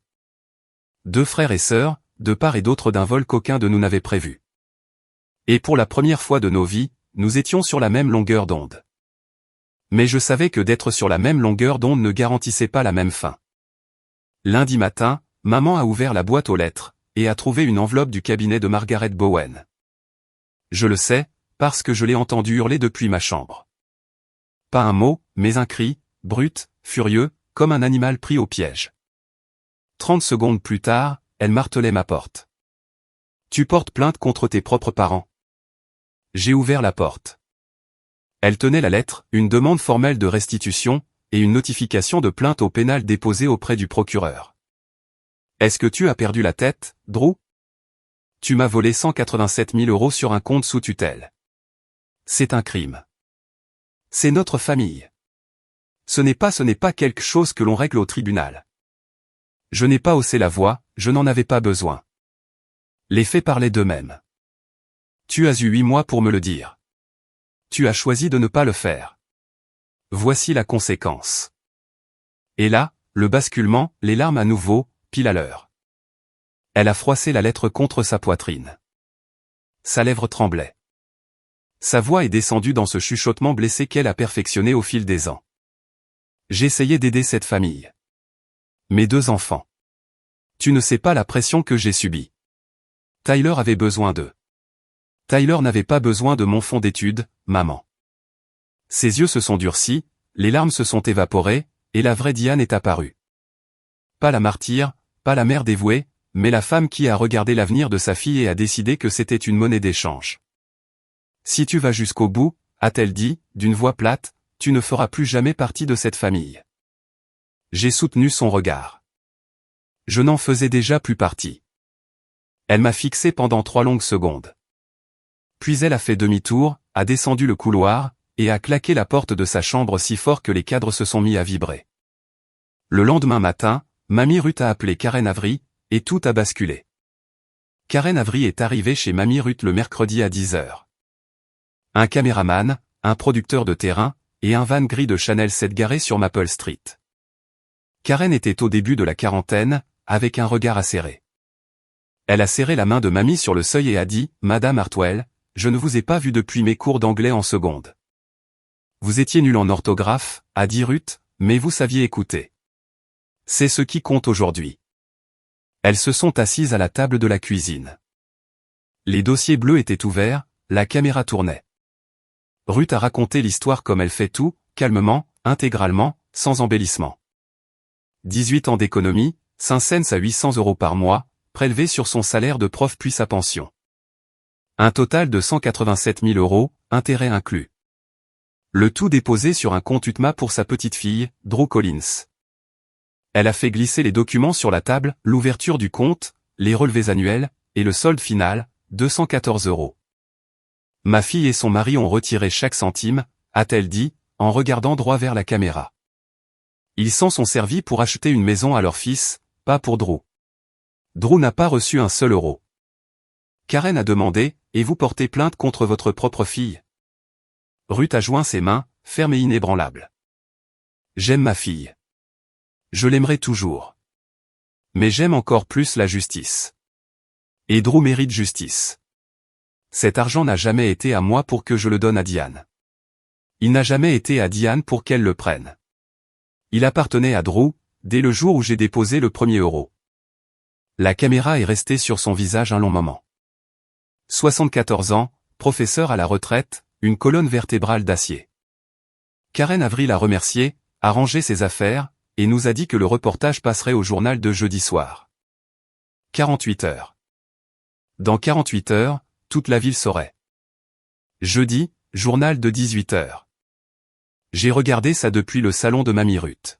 2 frères et sœurs, de part et d'autre d'un vol qu'aucun de nous n'avait prévu. Et pour la première fois de nos vies, nous étions sur la même longueur d'onde. Mais je savais que d'être sur la même longueur d'onde ne garantissait pas la même fin. Lundi matin, maman a ouvert la boîte aux lettres, et a trouvé une enveloppe du cabinet de Margaret Bowen. Je le sais, parce que je l'ai entendu hurler depuis ma chambre. Pas un mot, mais un cri, brut, furieux, comme un animal pris au piège. 30 secondes plus tard, elle martelait ma porte. Tu portes plainte contre tes propres parents. J'ai ouvert la porte. Elle tenait la lettre, une demande formelle de restitution, et une notification de plainte au pénal déposée auprès du procureur. Est-ce que tu as perdu la tête, Drew ? Tu m'as volé 187 000 € sur un compte sous tutelle. C'est un crime. C'est notre famille. Ce n'est pas quelque chose que l'on règle au tribunal. Je n'ai pas haussé la voix, je n'en avais pas besoin. Les faits parlaient d'eux-mêmes. Tu as eu 8 mois pour me le dire. Tu as choisi de ne pas le faire. Voici la conséquence. Et là, le basculement, les larmes à nouveau, pile à l'heure. Elle a froissé la lettre contre sa poitrine. Sa lèvre tremblait. Sa voix est descendue dans ce chuchotement blessé qu'elle a perfectionné au fil des ans. J'essayais d'aider cette famille. Mes 2 enfants. Tu ne sais pas la pression que j'ai subie. Tyler avait besoin d'eux. Tyler n'avait pas besoin de mon fonds d'études, maman. Ses yeux se sont durcis, les larmes se sont évaporées, et la vraie Diane est apparue. Pas la martyre, pas la mère dévouée, mais la femme qui a regardé l'avenir de sa fille et a décidé que c'était une monnaie d'échange. Si tu vas jusqu'au bout, a-t-elle dit, d'une voix plate, tu ne feras plus jamais partie de cette famille. J'ai soutenu son regard. Je n'en faisais déjà plus partie. Elle m'a fixé pendant 3 longues secondes. Puis elle a fait demi-tour, a descendu le couloir, et a claqué la porte de sa chambre si fort que les cadres se sont mis à vibrer. Le lendemain matin, Mamie Ruth a appelé Karen Avery, et tout a basculé. Karen Avery est arrivée chez Mamie Ruth le mercredi à 10h. Un caméraman, un producteur de terrain, et un van gris de Chanel s'est garé sur Maple Street. Karen était au début de la quarantaine, avec un regard acéré. Elle a serré la main de Mamie sur le seuil et a dit « Madame Hartwell, je ne vous ai pas vu depuis mes cours d'anglais en seconde. Vous étiez nulle en orthographe, a dit Ruth, mais vous saviez écouter. C'est ce qui compte aujourd'hui. » Elles se sont assises à la table de la cuisine. Les dossiers bleus étaient ouverts, la caméra tournait. Ruth a raconté l'histoire comme elle fait tout, calmement, intégralement, sans embellissement. 18 ans d'économie, 5 cents à 800 € par mois, prélevés sur son salaire de prof puis sa pension. Un total de 187 000 €, intérêts inclus. Le tout déposé sur un compte UTMA pour sa petite fille, Drew Collins. Elle a fait glisser les documents sur la table, l'ouverture du compte, les relevés annuels, et le solde final, 214 €. Ma fille et son mari ont retiré chaque centime, a-t-elle dit, en regardant droit vers la caméra. Ils s'en sont servis pour acheter une maison à leur fils, pas pour Drew. Drew n'a pas reçu un seul euro. Karen a demandé, et vous portez plainte contre votre propre fille? Ruth a joint ses mains, fermes et inébranlables. J'aime ma fille. Je l'aimerai toujours. Mais j'aime encore plus la justice. Et Drew mérite justice. Cet argent n'a jamais été à moi pour que je le donne à Diane. Il n'a jamais été à Diane pour qu'elle le prenne. Il appartenait à Drew, dès le jour où j'ai déposé le premier euro. La caméra est restée sur son visage un long moment. 74 ans, professeur à la retraite, une colonne vertébrale d'acier. Karen Avery l'a remercié, a rangé ses affaires, et nous a dit que le reportage passerait au journal de jeudi soir. 48 heures. Dans 48 heures, toute la ville saurait. Jeudi, journal de 18 heures. J'ai regardé ça depuis le salon de Mamie Ruth.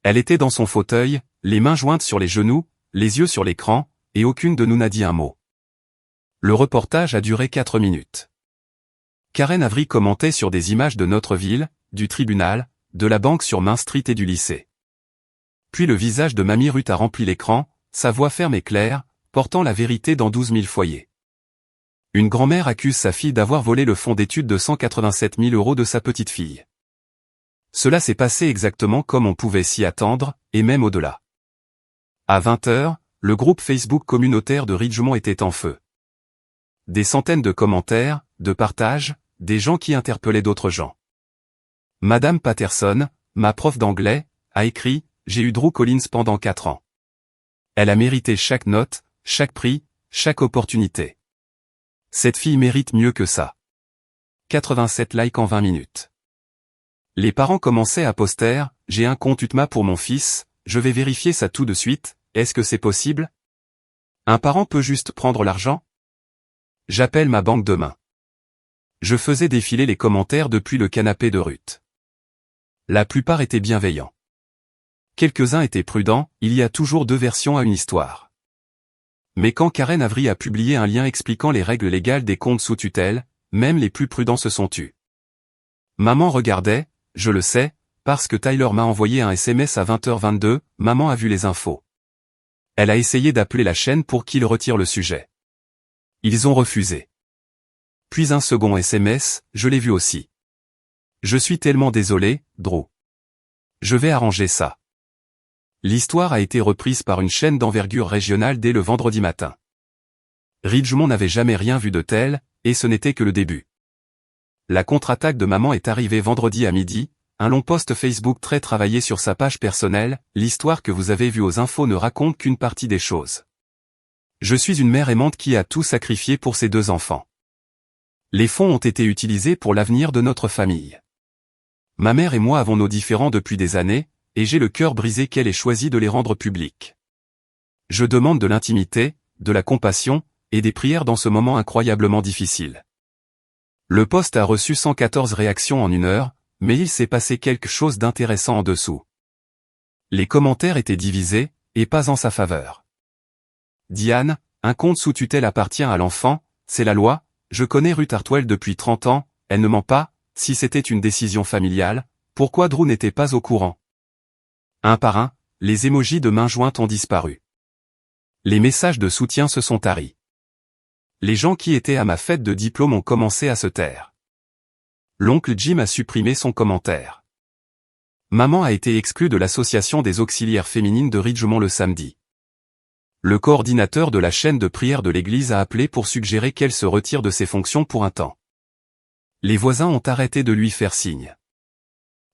Elle était dans son fauteuil, les mains jointes sur les genoux, les yeux sur l'écran, et aucune de nous n'a dit un mot. Le reportage a duré 4 minutes. Karen Avery commentait sur des images de notre ville, du tribunal, de la banque sur Main Street et du lycée. Puis le visage de Mamie Ruth a rempli l'écran, sa voix ferme et claire, portant la vérité dans 12 000 foyers. Une grand-mère accuse sa fille d'avoir volé le fonds d'études de 187 000 € de sa petite fille. Cela s'est passé exactement comme on pouvait s'y attendre, et même au-delà. À 20h, le groupe Facebook communautaire de Ridgemont était en feu. Des centaines de commentaires, de partages, des gens qui interpellaient d'autres gens. Madame Patterson, ma prof d'anglais, a écrit « J'ai eu Drew Collins pendant 4 ans. Elle a mérité chaque note, chaque prix, chaque opportunité. Cette fille mérite mieux que ça. » 87 likes en 20 minutes. Les parents commençaient à poster « J'ai un compte UTMA pour mon fils, je vais vérifier ça tout de suite, est-ce que c'est possible? Un parent peut juste prendre l'argent? J'appelle ma banque demain. » Je faisais défiler les commentaires depuis le canapé de Ruth. La plupart étaient bienveillants. Quelques-uns étaient prudents, il y a toujours 2 versions à une histoire. Mais quand Karen Avery a publié un lien expliquant les règles légales des comptes sous tutelle, même les plus prudents se sont tus. Maman regardait, je le sais, parce que Tyler m'a envoyé un SMS à 20h22, maman a vu les infos. Elle a essayé d'appeler la chaîne pour qu'ils retirent le sujet. Ils ont refusé. Puis un second SMS, je l'ai vu aussi. Je suis tellement désolé, Drew. Je vais arranger ça. L'histoire a été reprise par une chaîne d'envergure régionale dès le vendredi matin. Ridgemont n'avait jamais rien vu de tel, et ce n'était que le début. La contre-attaque de maman est arrivée vendredi à midi, un long post Facebook très travaillé sur sa page personnelle, l'histoire que vous avez vue aux infos ne raconte qu'une partie des choses. Je suis une mère aimante qui a tout sacrifié pour ses 2 enfants. Les fonds ont été utilisés pour l'avenir de notre famille. Ma mère et moi avons nos différends depuis des années, et j'ai le cœur brisé qu'elle ait choisi de les rendre publics. Je demande de l'intimité, de la compassion, et des prières dans ce moment incroyablement difficile. Le post a reçu 114 réactions en 1 heure, mais il s'est passé quelque chose d'intéressant en dessous. Les commentaires étaient divisés, et pas en sa faveur. Diane, un compte sous tutelle appartient à l'enfant, c'est la loi, je connais Ruth Hartwell depuis 30 ans, elle ne ment pas, si c'était une décision familiale, pourquoi Drew n'était pas au courant? Un par un, les émojis de main jointe ont disparu. Les messages de soutien se sont taris. Les gens qui étaient à ma fête de diplôme ont commencé à se taire. L'oncle Jim a supprimé son commentaire. Maman a été exclue de l'association des auxiliaires féminines de Ridgemont le samedi. Le coordinateur de la chaîne de prière de l'église a appelé pour suggérer qu'elle se retire de ses fonctions pour un temps. Les voisins ont arrêté de lui faire signe.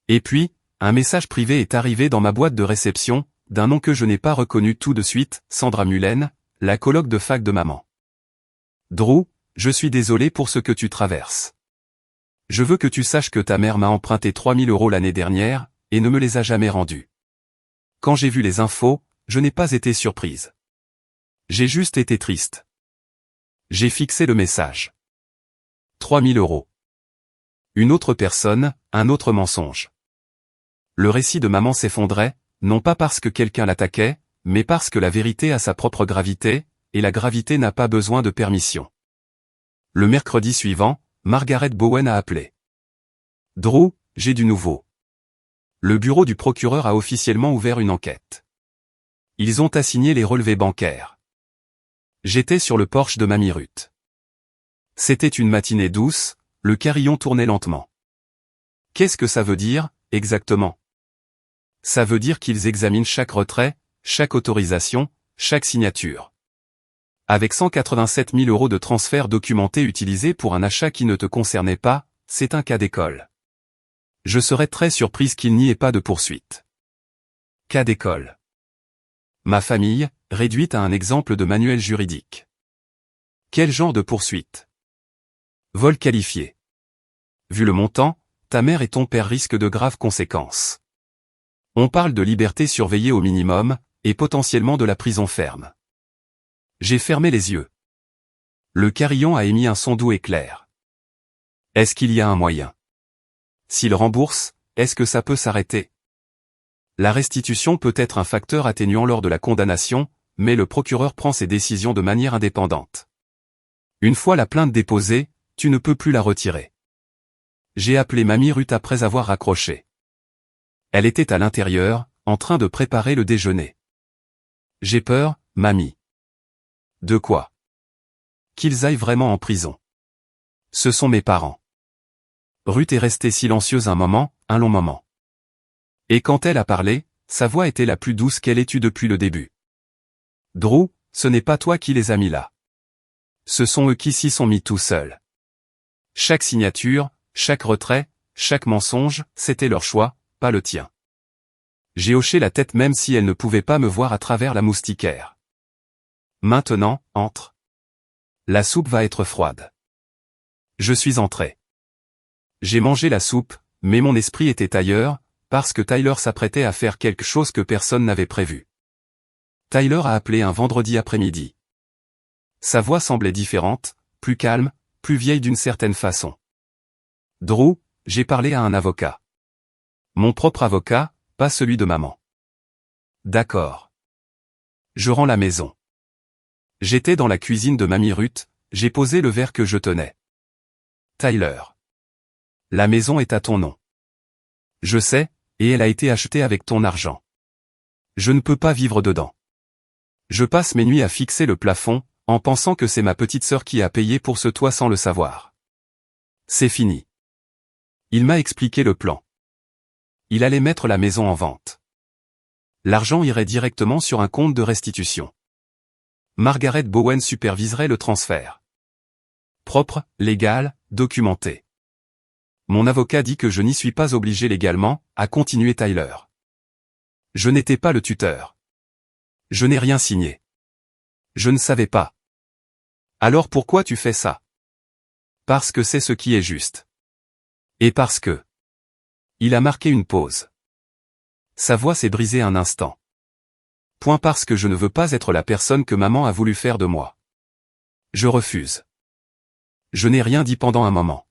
Et puis, un message privé est arrivé dans ma boîte de réception, d'un nom que je n'ai pas reconnu tout de suite, Sandra Mullen, la coloc de fac de maman. Drew, je suis désolé pour ce que tu traverses. Je veux que tu saches que ta mère m'a emprunté 3000 € l'année dernière, et ne me les a jamais rendus. Quand j'ai vu les infos, je n'ai pas été surprise. J'ai juste été triste. J'ai fixé le message. 3000 €. Une autre personne, un autre mensonge. Le récit de maman s'effondrait, non pas parce que quelqu'un l'attaquait, mais parce que la vérité a sa propre gravité, et la gravité n'a pas besoin de permission. Le mercredi suivant, Margaret Bowen a appelé. Drew, j'ai du nouveau. Le bureau du procureur a officiellement ouvert une enquête. Ils ont assigné les relevés bancaires. J'étais sur le porche de Mamie Ruth. C'était une matinée douce, le carillon tournait lentement. Qu'est-ce que ça veut dire, exactement? Ça veut dire qu'ils examinent chaque retrait, chaque autorisation, chaque signature. Avec 187 000 € de transferts documentés utilisés pour un achat qui ne te concernait pas, c'est un cas d'école. Je serais très surprise qu'il n'y ait pas de poursuite. Cas d'école. Ma famille, réduite à un exemple de manuel juridique. Quel genre de poursuite? Vol qualifié. Vu le montant, ta mère et ton père risquent de graves conséquences. On parle de liberté surveillée au minimum, et potentiellement de la prison ferme. J'ai fermé les yeux. Le carillon a émis un son doux et clair. Est-ce qu'il y a un moyen? S'il rembourse, est-ce que ça peut s'arrêter? La restitution peut être un facteur atténuant lors de la condamnation, mais le procureur prend ses décisions de manière indépendante. Une fois la plainte déposée, tu ne peux plus la retirer. J'ai appelé Mamie Ruth après avoir raccroché. Elle était à l'intérieur, en train de préparer le déjeuner. J'ai peur, mamie. De quoi? Qu'ils aillent vraiment en prison. Ce sont mes parents. Ruth est restée silencieuse un moment, un long moment. Et quand elle a parlé, sa voix était la plus douce qu'elle ait eue depuis le début. Drew, ce n'est pas toi qui les as mis là. Ce sont eux qui s'y sont mis tout seuls. Chaque signature, chaque retrait, chaque mensonge, c'était leur choix, pas le tien. J'ai hoché la tête même si elle ne pouvait pas me voir à travers la moustiquaire. Maintenant, entre. La soupe va être froide. Je suis entré. J'ai mangé la soupe, mais mon esprit était ailleurs, parce que Tyler s'apprêtait à faire quelque chose que personne n'avait prévu. Tyler a appelé un vendredi après-midi. Sa voix semblait différente, plus calme, plus vieille d'une certaine façon. Drew, j'ai parlé à un avocat. Mon propre avocat, pas celui de maman. D'accord. Je rends la maison. J'étais dans la cuisine de Mamie Ruth, j'ai posé le verre que je tenais. Tyler. La maison est à ton nom. Je sais, et elle a été achetée avec ton argent. Je ne peux pas vivre dedans. Je passe mes nuits à fixer le plafond, en pensant que c'est ma petite sœur qui a payé pour ce toit sans le savoir. C'est fini. Il m'a expliqué le plan. Il allait mettre la maison en vente. L'argent irait directement sur un compte de restitution. Margaret Bowen superviserait le transfert. Propre, légal, documenté. Mon avocat dit que je n'y suis pas obligé légalement, a continué Tyler. Je n'étais pas le tuteur. Je n'ai rien signé. Je ne savais pas. Alors pourquoi tu fais ça? Parce que c'est ce qui est juste. Et parce que... Il a marqué une pause. Sa voix s'est brisée un instant. Point parce que je ne veux pas être la personne que maman a voulu faire de moi. Je refuse. Je n'ai rien dit pendant un moment.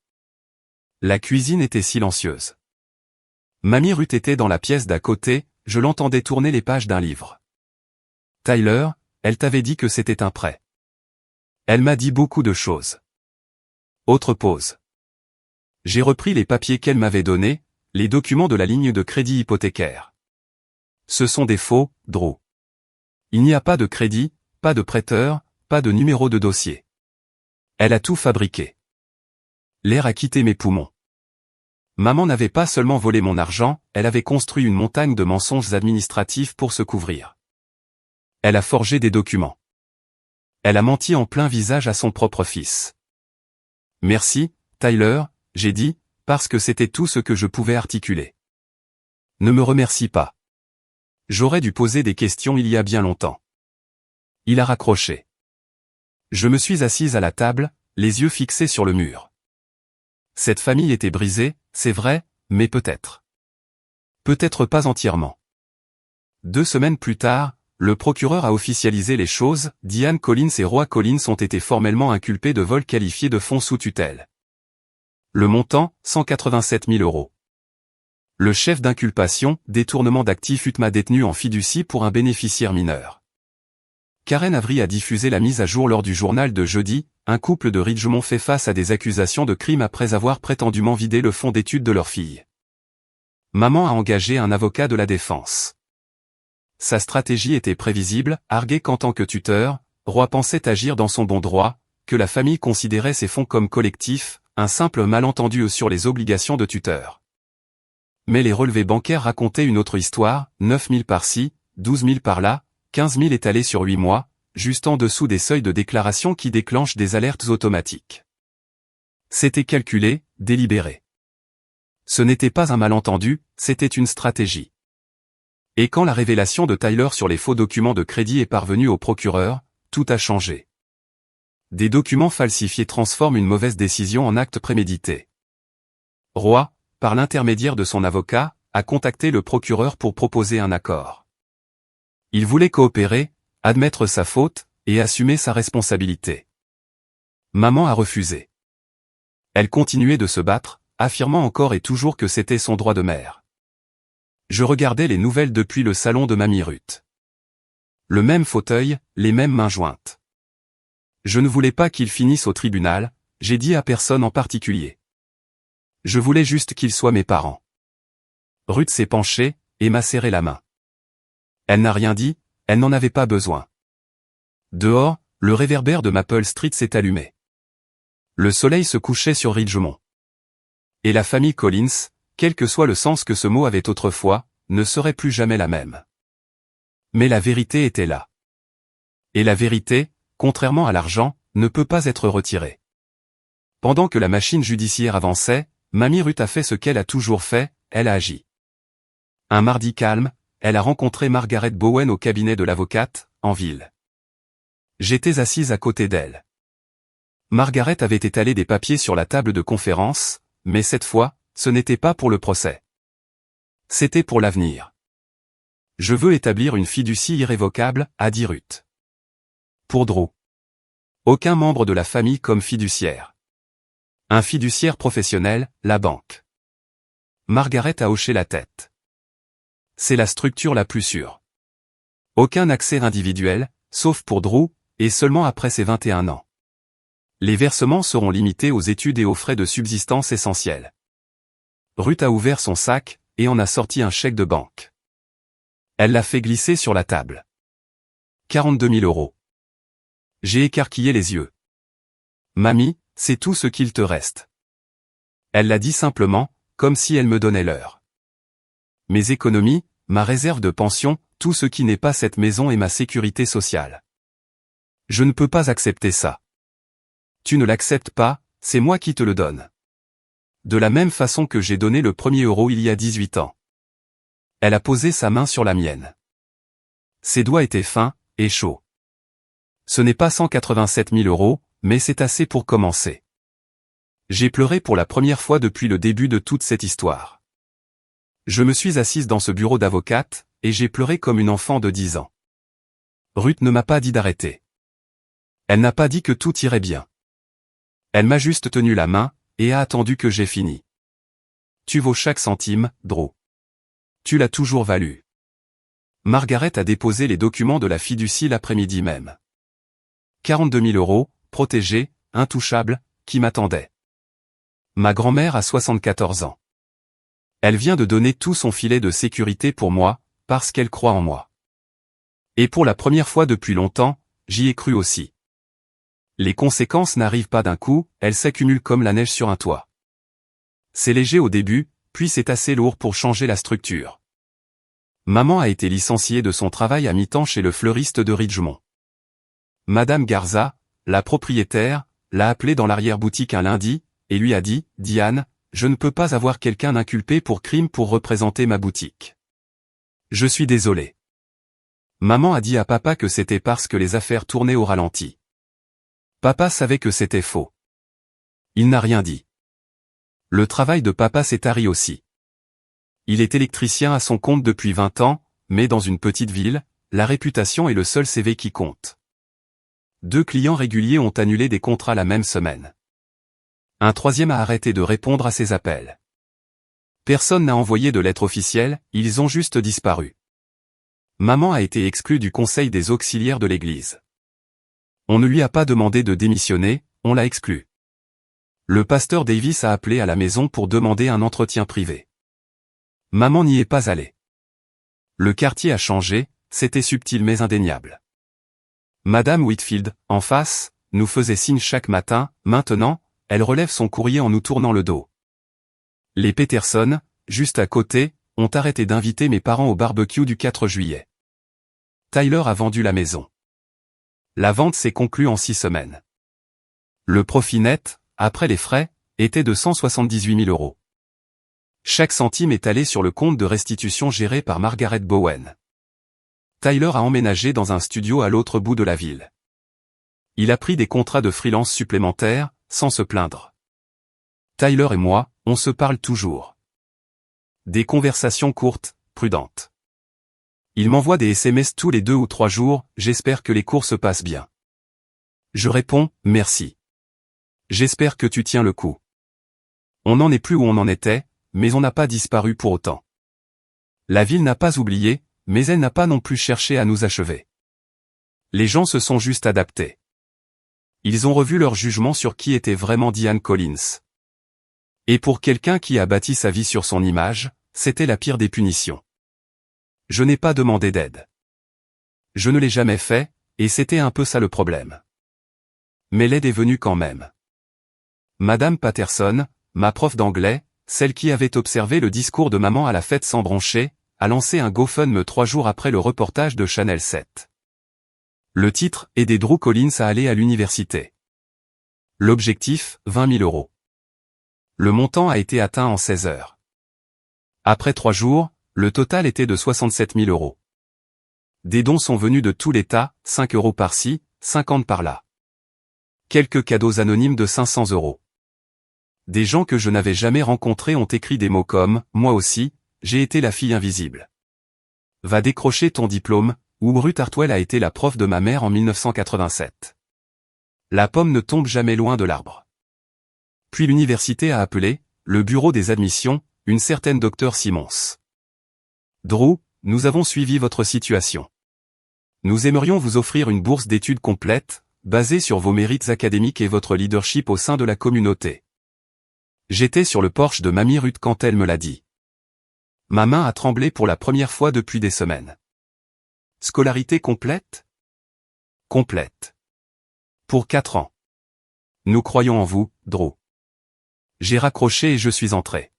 La cuisine était silencieuse. Mamie Ruth était dans la pièce d'à côté, je l'entendais tourner les pages d'un livre. Tyler, elle t'avait dit que c'était un prêt. Elle m'a dit beaucoup de choses. Autre pause. J'ai repris les papiers qu'elle m'avait donnés, les documents de la ligne de crédit hypothécaire. Ce sont des faux, Drew. Il n'y a pas de crédit, pas de prêteur, pas de numéro de dossier. Elle a tout fabriqué. L'air a quitté mes poumons. Maman n'avait pas seulement volé mon argent, elle avait construit une montagne de mensonges administratifs pour se couvrir. Elle a forgé des documents. Elle a menti en plein visage à son propre fils. Merci, Tyler, j'ai dit, parce que c'était tout ce que je pouvais articuler. Ne me remercie pas. J'aurais dû poser des questions il y a bien longtemps. Il a raccroché. Je me suis assise à la table, les yeux fixés sur le mur. Cette famille était brisée, c'est vrai, mais peut-être. Peut-être pas entièrement. 2 semaines plus tard, le procureur a officialisé les choses, Diane Collins et Roy Collins ont été formellement inculpés de vol qualifié de fonds sous tutelle. Le montant, 187 000 €. Le chef d'inculpation, détournement d'actifs UTMA détenu en fiducie pour un bénéficiaire mineur. Karen Avery a diffusé la mise à jour lors du journal de jeudi, un couple de Ridgemont fait face à des accusations de crime après avoir prétendument vidé le fonds d'études de leur fille. Maman a engagé un avocat de la défense. Sa stratégie était prévisible, arguer qu'en tant que tuteur, Roy pensait agir dans son bon droit, que la famille considérait ces fonds comme collectifs, un simple malentendu sur les obligations de tuteur. Mais les relevés bancaires racontaient une autre histoire, 9 000 par-ci, 12 000 par-là, 15 000 étalés sur 8 mois, juste en dessous des seuils de déclaration qui déclenchent des alertes automatiques. C'était calculé, délibéré. Ce n'était pas un malentendu, c'était une stratégie. Et quand la révélation de Tyler sur les faux documents de crédit est parvenue au procureur, tout a changé. Des documents falsifiés transforment une mauvaise décision en acte prémédité. Roy, par l'intermédiaire de son avocat, a contacté le procureur pour proposer un accord. Il voulait coopérer, admettre sa faute, et assumer sa responsabilité. Maman a refusé. Elle continuait de se battre, affirmant encore et toujours que c'était son droit de mère. Je regardais les nouvelles depuis le salon de Mamie Ruth. Le même fauteuil, les mêmes mains jointes. Je ne voulais pas qu'il finisse au tribunal, j'ai dit à personne en particulier. Je voulais juste qu'ils soient mes parents. Ruth s'est penchée, et m'a serré la main. Elle n'a rien dit, elle n'en avait pas besoin. Dehors, le réverbère de Maple Street s'est allumé. Le soleil se couchait sur Ridgemont. Et la famille Collins, quel que soit le sens que ce mot avait autrefois, ne serait plus jamais la même. Mais la vérité était là. Et la vérité, contrairement à l'argent, ne peut pas être retirée. Pendant que la machine judiciaire avançait, Mamie Ruth a fait ce qu'elle a toujours fait, elle a agi. Un mardi calme, elle a rencontré Margaret Bowen au cabinet de l'avocate, en ville. J'étais assise à côté d'elle. Margaret avait étalé des papiers sur la table de conférence, mais cette fois, ce n'était pas pour le procès. C'était pour l'avenir. Je veux établir une fiducie irrévocable, a dit Ruth. Pour Drew. Aucun membre de la famille comme fiduciaire. Un fiduciaire professionnel, la banque. Margaret a hoché la tête. C'est la structure la plus sûre. Aucun accès individuel, sauf pour Drew, et seulement après ses 21 ans. Les versements seront limités aux études et aux frais de subsistance essentiels. Ruth a ouvert son sac, et en a sorti un chèque de banque. Elle l'a fait glisser sur la table. 42 000 euros. J'ai écarquillé les yeux. Mamie, c'est tout ce qu'il te reste. Elle l'a dit simplement, comme si elle me donnait l'heure. Mes économies, ma réserve de pension, tout ce qui n'est pas cette maison et ma sécurité sociale. Je ne peux pas accepter ça. Tu ne l'acceptes pas, c'est moi qui te le donne. De la même façon que j'ai donné le premier euro il y a 18 ans. Elle a posé sa main sur la mienne. Ses doigts étaient fins et chauds. Ce n'est pas 187 000 euros, mais c'est assez pour commencer. J'ai pleuré pour la première fois depuis le début de toute cette histoire. Je me suis assise dans ce bureau d'avocate, et j'ai pleuré comme une enfant de 10 ans. Ruth ne m'a pas dit d'arrêter. Elle n'a pas dit que tout irait bien. Elle m'a juste tenu la main, et a attendu que j'ai fini. Tu vaux chaque centime, Drew. Tu l'as toujours valu. Margaret a déposé les documents de la fiducie l'après-midi même. 42 000 euros, protégés, intouchables, qui m'attendaient. Ma grand-mère a 74 ans. Elle vient de donner tout son filet de sécurité pour moi, parce qu'elle croit en moi. Et pour la première fois depuis longtemps, j'y ai cru aussi. Les conséquences n'arrivent pas d'un coup, elles s'accumulent comme la neige sur un toit. C'est léger au début, puis c'est assez lourd pour changer la structure. Maman a été licenciée de son travail à mi-temps chez le fleuriste de Ridgemont. Madame Garza, la propriétaire, l'a appelée dans l'arrière-boutique un lundi, et lui a dit « Diane, je ne peux pas avoir quelqu'un inculpé pour crime pour représenter ma boutique. Je suis désolée. » Maman a dit à papa que c'était parce que les affaires tournaient au ralenti. Papa savait que c'était faux. Il n'a rien dit. Le travail de papa s'est tari aussi. Il est électricien à son compte depuis 20 ans, mais dans une petite ville, la réputation est le seul CV qui compte. 2 clients réguliers ont annulé des contrats la même semaine. Un troisième a arrêté de répondre à ses appels. Personne n'a envoyé de lettre officielle, ils ont juste disparu. Maman a été exclue du conseil des auxiliaires de l'église. On ne lui a pas demandé de démissionner, on l'a exclue. Le pasteur Davis a appelé à la maison pour demander un entretien privé. Maman n'y est pas allée. Le quartier a changé, c'était subtil mais indéniable. Madame Whitfield, en face, nous faisait signe chaque matin, maintenant, elle relève son courrier en nous tournant le dos. Les Peterson, juste à côté, ont arrêté d'inviter mes parents au barbecue du 4 juillet. Tyler a vendu la maison. La vente s'est conclue en 6 semaines. Le profit net, après les frais, était de 178 000 euros. Chaque centime est allé sur le compte de restitution géré par Margaret Bowen. Tyler a emménagé dans un studio à l'autre bout de la ville. Il a pris des contrats de freelance supplémentaires, sans se plaindre. Tyler et moi, on se parle toujours. Des conversations courtes, prudentes. Il m'envoie des SMS tous les 2 ou 3 jours, j'espère que les cours se passent bien. Je réponds, merci. J'espère que tu tiens le coup. On n'en est plus où on en était, mais on n'a pas disparu pour autant. La ville n'a pas oublié, mais elle n'a pas non plus cherché à nous achever. Les gens se sont juste adaptés. Ils ont revu leur jugement sur qui était vraiment Diane Collins. Et pour quelqu'un qui a bâti sa vie sur son image, c'était la pire des punitions. Je n'ai pas demandé d'aide. Je ne l'ai jamais fait, et c'était un peu ça le problème. Mais l'aide est venue quand même. Madame Patterson, ma prof d'anglais, celle qui avait observé le discours de maman à la fête sans broncher, a lancé un GoFundMe 3 jours après le reportage de Channel 7. Le titre « Aider Drew Collins à aller à l'université ». L'objectif, 20 000 euros. Le montant a été atteint en 16 heures. Après 3 jours, le total était de 67 000 euros. Des dons sont venus de tout l'État, 5 euros par-ci, 50 par-là. Quelques cadeaux anonymes de 500 euros. Des gens que je n'avais jamais rencontrés ont écrit des mots comme « Moi aussi, j'ai été la fille invisible. Va décrocher ton diplôme » ou Ruth Hartwell a été la prof de ma mère en 1987. La pomme ne tombe jamais loin de l'arbre. Puis l'université a appelé, le bureau des admissions, une certaine Dr Simons. Drew, nous avons suivi votre situation. Nous aimerions vous offrir une bourse d'études complète, basée sur vos mérites académiques et votre leadership au sein de la communauté. J'étais sur le porche de Mamie Ruth quand elle me l'a dit. Ma main a tremblé pour la première fois depuis des semaines. Scolarité complète ? complète. Pour 4 ans. Nous croyons en vous, Drew. J'ai raccroché et je suis entré.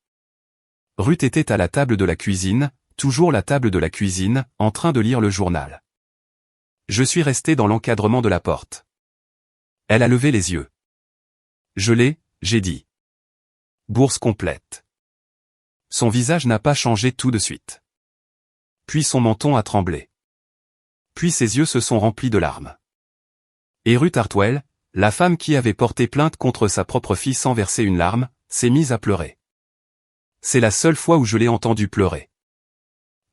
Ruth était à la table de la cuisine, toujours la table de la cuisine, en train de lire le journal. Je suis resté dans l'encadrement de la porte. Elle a levé les yeux. Je l'ai, j'ai dit. Bourse complète. Son visage n'a pas changé tout de suite. Puis son menton a tremblé. Puis ses yeux se sont remplis de larmes. Et Ruth Hartwell, la femme qui avait porté plainte contre sa propre fille sans verser une larme, s'est mise à pleurer. C'est la seule fois où je l'ai entendue pleurer.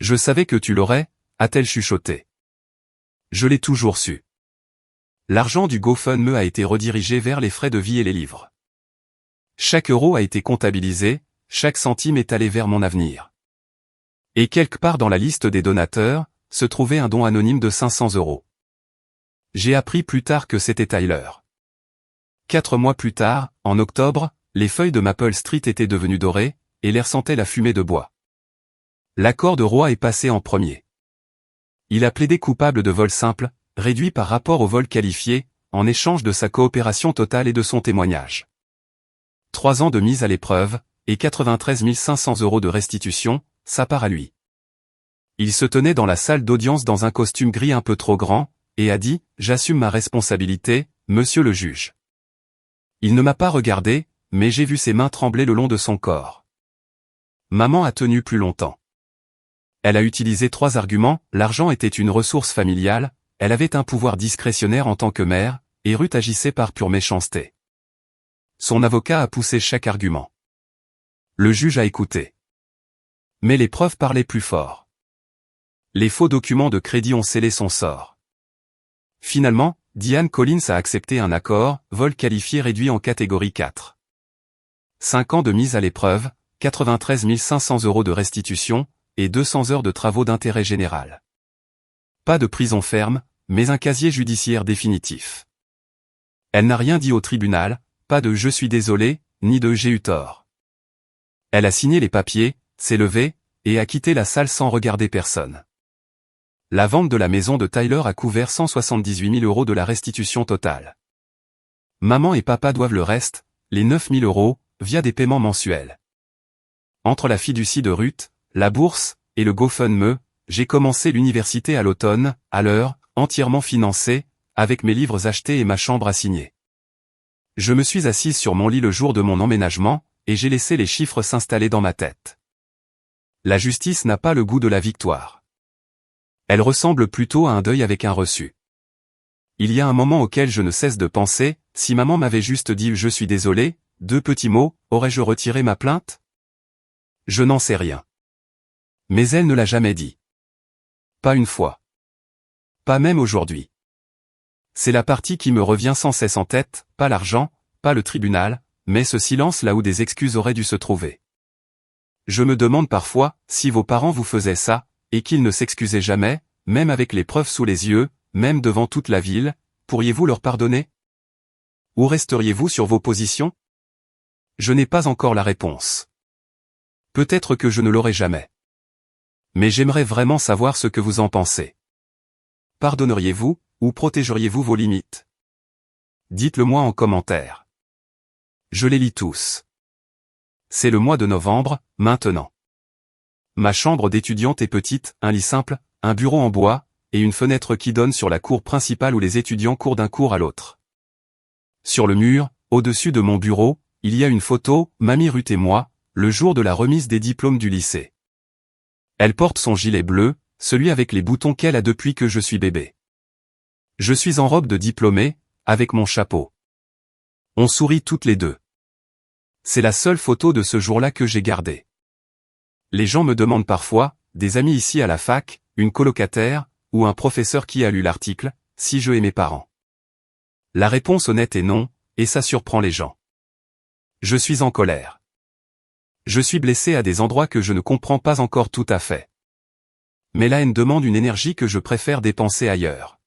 Je savais que tu l'aurais, a-t-elle chuchoté. Je l'ai toujours su. L'argent du GoFundMe a été redirigé vers les frais de vie et les livres. Chaque euro a été comptabilisé, chaque centime est allé vers mon avenir. Et quelque part dans la liste des donateurs, se trouvait un don anonyme de 500 €. J'ai appris plus tard que c'était Tyler. 4 mois plus tard, en octobre, les feuilles de Maple Street étaient devenues dorées, et l'air sentait la fumée de bois. L'accord de Roy est passé en premier. Il a plaidé coupable de vol simple, réduit par rapport au vol qualifié, en échange de sa coopération totale et de son témoignage. 3 ans de mise à l'épreuve, et 93 500 € de restitution, ça part à lui. Il se tenait dans la salle d'audience dans un costume gris un peu trop grand, et a dit « J'assume ma responsabilité, monsieur le juge ». Il ne m'a pas regardé, mais j'ai vu ses mains trembler le long de son corps. Maman a tenu plus longtemps. Elle a utilisé 3 arguments, l'argent était une ressource familiale, elle avait un pouvoir discrétionnaire en tant que mère, et Ruth agissait par pure méchanceté. Son avocat a poussé chaque argument. Le juge a écouté. Mais les preuves parlaient plus fort. Les faux documents de crédit ont scellé son sort. Finalement, Diane Collins a accepté un accord, vol qualifié réduit en catégorie 4. 5 ans de mise à l'épreuve, 93 500 € de restitution, et 200 heures de travaux d'intérêt général. Pas de prison ferme, mais un casier judiciaire définitif. Elle n'a rien dit au tribunal, pas de « je suis désolé », ni de « j'ai eu tort ». Elle a signé les papiers, s'est levée, et a quitté la salle sans regarder personne. La vente de la maison de Tyler a couvert 178 000 € de la restitution totale. Maman et papa doivent le reste, les 9 000 €, via des paiements mensuels. Entre la fiducie de Ruth, la bourse, et le GoFundMe, j'ai commencé l'université à l'automne, à l'heure, entièrement financée, avec mes livres achetés et ma chambre assignée. Je me suis assise sur mon lit le jour de mon emménagement, et j'ai laissé les chiffres s'installer dans ma tête. La justice n'a pas le goût de la victoire. Elle ressemble plutôt à un deuil avec un reçu. Il y a un moment auquel je ne cesse de penser, si maman m'avait juste dit « je suis désolé », 2 petits mots, aurais-je retiré ma plainte? Je n'en sais rien. Mais elle ne l'a jamais dit. Pas une fois. Pas même aujourd'hui. C'est la partie qui me revient sans cesse en tête, pas l'argent, pas le tribunal, mais ce silence là où des excuses auraient dû se trouver. Je me demande parfois, si vos parents vous faisaient ça, et qu'ils ne s'excusaient jamais, même avec les preuves sous les yeux, même devant toute la ville, pourriez-vous leur pardonner? Ou resteriez-vous sur vos positions? Je n'ai pas encore la réponse. Peut-être que je ne l'aurai jamais. Mais j'aimerais vraiment savoir ce que vous en pensez. Pardonneriez-vous, ou protégeriez-vous vos limites? Dites-le moi en commentaire. Je les lis tous. C'est le mois de novembre, maintenant. Ma chambre d'étudiante est petite, un lit simple, un bureau en bois, et une fenêtre qui donne sur la cour principale où les étudiants courent d'un cours à l'autre. Sur le mur, au-dessus de mon bureau, il y a une photo, Mamie Ruth et moi, le jour de la remise des diplômes du lycée. Elle porte son gilet bleu, celui avec les boutons qu'elle a depuis que je suis bébé. Je suis en robe de diplômée, avec mon chapeau. On sourit toutes les deux. C'est la seule photo de ce jour-là que j'ai gardée. Les gens me demandent parfois, des amis ici à la fac, une colocataire, ou un professeur qui a lu l'article, si je et mes parents. La réponse honnête est non, et ça surprend les gens. Je suis en colère. Je suis blessé à des endroits que je ne comprends pas encore tout à fait. Mais la haine demande une énergie que je préfère dépenser ailleurs.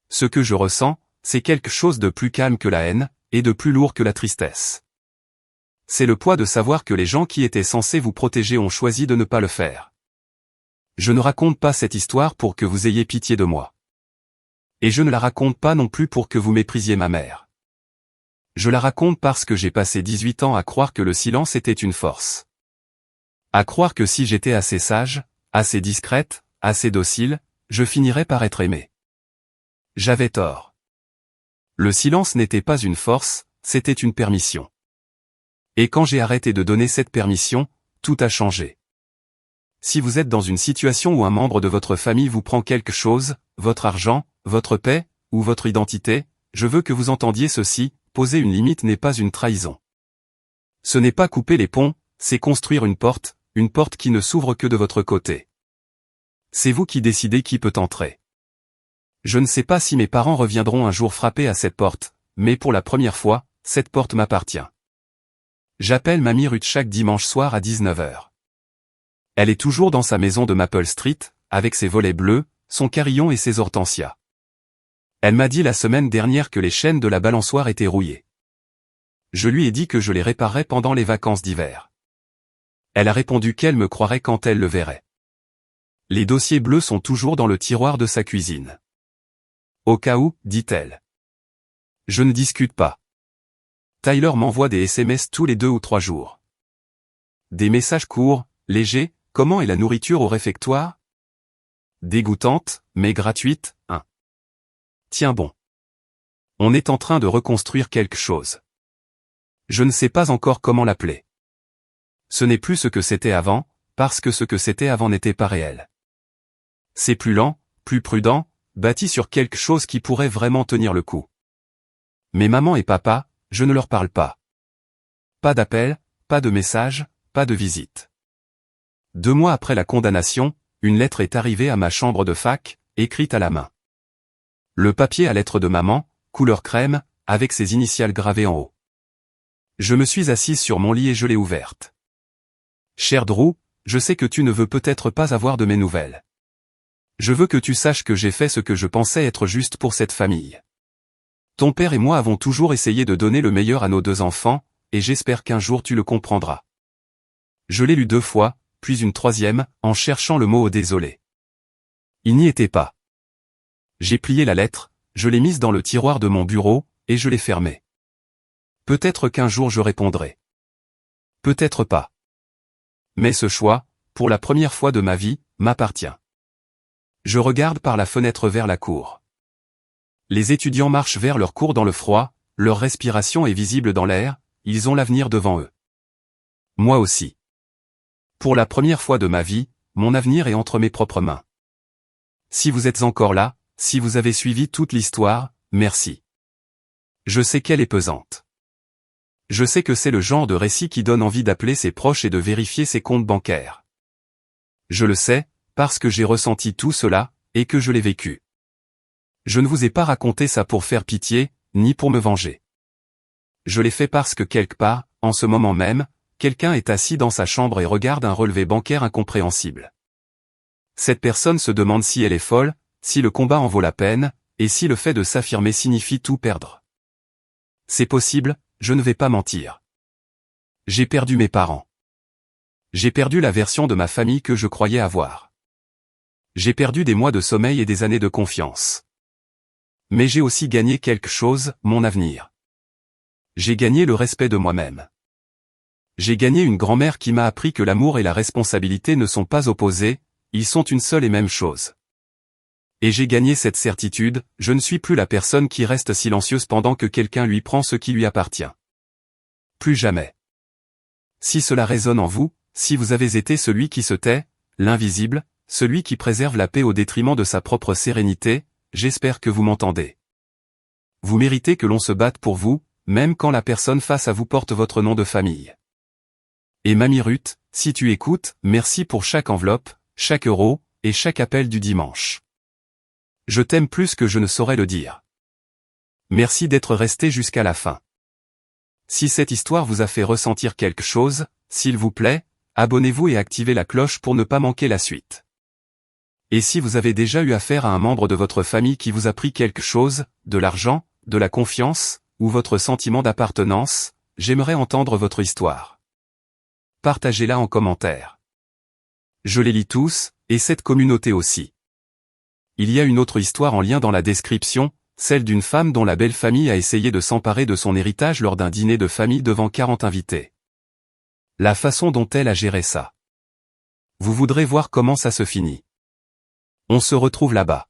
Ce que je ressens, c'est quelque chose de plus calme que la haine, et de plus lourd que la tristesse. C'est le poids de savoir que les gens qui étaient censés vous protéger ont choisi de ne pas le faire. Je ne raconte pas cette histoire pour que vous ayez pitié de moi. Et je ne la raconte pas non plus pour que vous méprisiez ma mère. Je la raconte parce que j'ai passé 18 ans à croire que le silence était une force. À croire que si j'étais assez sage, assez discrète, assez docile, je finirais par être aimée. J'avais tort. Le silence n'était pas une force, c'était une permission. Et quand j'ai arrêté de donner cette permission, tout a changé. Si vous êtes dans une situation où un membre de votre famille vous prend quelque chose, votre argent, votre paix, ou votre identité, je veux que vous entendiez ceci, poser une limite n'est pas une trahison. Ce n'est pas couper les ponts, c'est construire une porte qui ne s'ouvre que de votre côté. C'est vous qui décidez qui peut entrer. Je ne sais pas si mes parents reviendront un jour frapper à cette porte, mais pour la première fois, cette porte m'appartient. J'appelle Mamie Ruth chaque dimanche soir à 19h. Elle est toujours dans sa maison de Maple Street, avec ses volets bleus, son carillon et ses hortensias. Elle m'a dit la semaine dernière que les chaînes de la balançoire étaient rouillées. Je lui ai dit que je les réparerais pendant les vacances d'hiver. Elle a répondu qu'elle me croirait quand elle le verrait. Les dossiers bleus sont toujours dans le tiroir de sa cuisine. Au cas où, dit-elle. Je ne discute pas. Tyler m'envoie des SMS tous les 2 ou 3 jours. Des messages courts, légers, comment est la nourriture au réfectoire? Dégoûtante, mais gratuite, hein. Tiens bon. On est en train de reconstruire quelque chose. Je ne sais pas encore comment l'appeler. Ce n'est plus ce que c'était avant, parce que ce que c'était avant n'était pas réel. C'est plus lent, plus prudent, bâti sur quelque chose qui pourrait vraiment tenir le coup. Mais maman et papa, je ne leur parle pas. Pas d'appel, pas de message, pas de visite. 2 mois après la condamnation, une lettre est arrivée à ma chambre de fac, écrite à la main. Le papier à lettres de maman, couleur crème, avec ses initiales gravées en haut. Je me suis assise sur mon lit et je l'ai ouverte. Cher Drew, je sais que tu ne veux peut-être pas avoir de mes nouvelles. Je veux que tu saches que j'ai fait ce que je pensais être juste pour cette famille. Ton père et moi avons toujours essayé de donner le meilleur à nos 2 enfants, et j'espère qu'un jour tu le comprendras. Je l'ai lu 2 fois, puis une 3e, en cherchant le mot désolé. Il n'y était pas. J'ai plié la lettre, je l'ai mise dans le tiroir de mon bureau, et je l'ai fermée. Peut-être qu'un jour je répondrai. Peut-être pas. Mais ce choix, pour la première fois de ma vie, m'appartient. Je regarde par la fenêtre vers la cour. Les étudiants marchent vers leur cours dans le froid, leur respiration est visible dans l'air, ils ont l'avenir devant eux. Moi aussi. Pour la première fois de ma vie, mon avenir est entre mes propres mains. Si vous êtes encore là, si vous avez suivi toute l'histoire, merci. Je sais qu'elle est pesante. Je sais que c'est le genre de récit qui donne envie d'appeler ses proches et de vérifier ses comptes bancaires. Je le sais, parce que j'ai ressenti tout cela, et que je l'ai vécu. Je ne vous ai pas raconté ça pour faire pitié, ni pour me venger. Je l'ai fait parce que quelque part, en ce moment même, quelqu'un est assis dans sa chambre et regarde un relevé bancaire incompréhensible. Cette personne se demande si elle est folle, si le combat en vaut la peine, et si le fait de s'affirmer signifie tout perdre. C'est possible, je ne vais pas mentir. J'ai perdu mes parents. J'ai perdu la version de ma famille que je croyais avoir. J'ai perdu des mois de sommeil et des années de confiance. Mais j'ai aussi gagné quelque chose, mon avenir. J'ai gagné le respect de moi-même. J'ai gagné une grand-mère qui m'a appris que l'amour et la responsabilité ne sont pas opposés, ils sont une seule et même chose. Et j'ai gagné cette certitude, je ne suis plus la personne qui reste silencieuse pendant que quelqu'un lui prend ce qui lui appartient. Plus jamais. Si cela résonne en vous, si vous avez été celui qui se tait, l'invisible, celui qui préserve la paix au détriment de sa propre sérénité, j'espère que vous m'entendez. Vous méritez que l'on se batte pour vous, même quand la personne face à vous porte votre nom de famille. Et Mamie Ruth, si tu écoutes, merci pour chaque enveloppe, chaque euro, et chaque appel du dimanche. Je t'aime plus que je ne saurais le dire. Merci d'être resté jusqu'à la fin. Si cette histoire vous a fait ressentir quelque chose, s'il vous plaît, abonnez-vous et activez la cloche pour ne pas manquer la suite. Et si vous avez déjà eu affaire à un membre de votre famille qui vous a pris quelque chose, de l'argent, de la confiance, ou votre sentiment d'appartenance, j'aimerais entendre votre histoire. Partagez-la en commentaire. Je les lis tous, et cette communauté aussi. Il y a une autre histoire en lien dans la description, celle d'une femme dont la belle famille a essayé de s'emparer de son héritage lors d'un dîner de famille devant 40 invités. La façon dont elle a géré ça. Vous voudrez voir comment ça se finit. On se retrouve là-bas.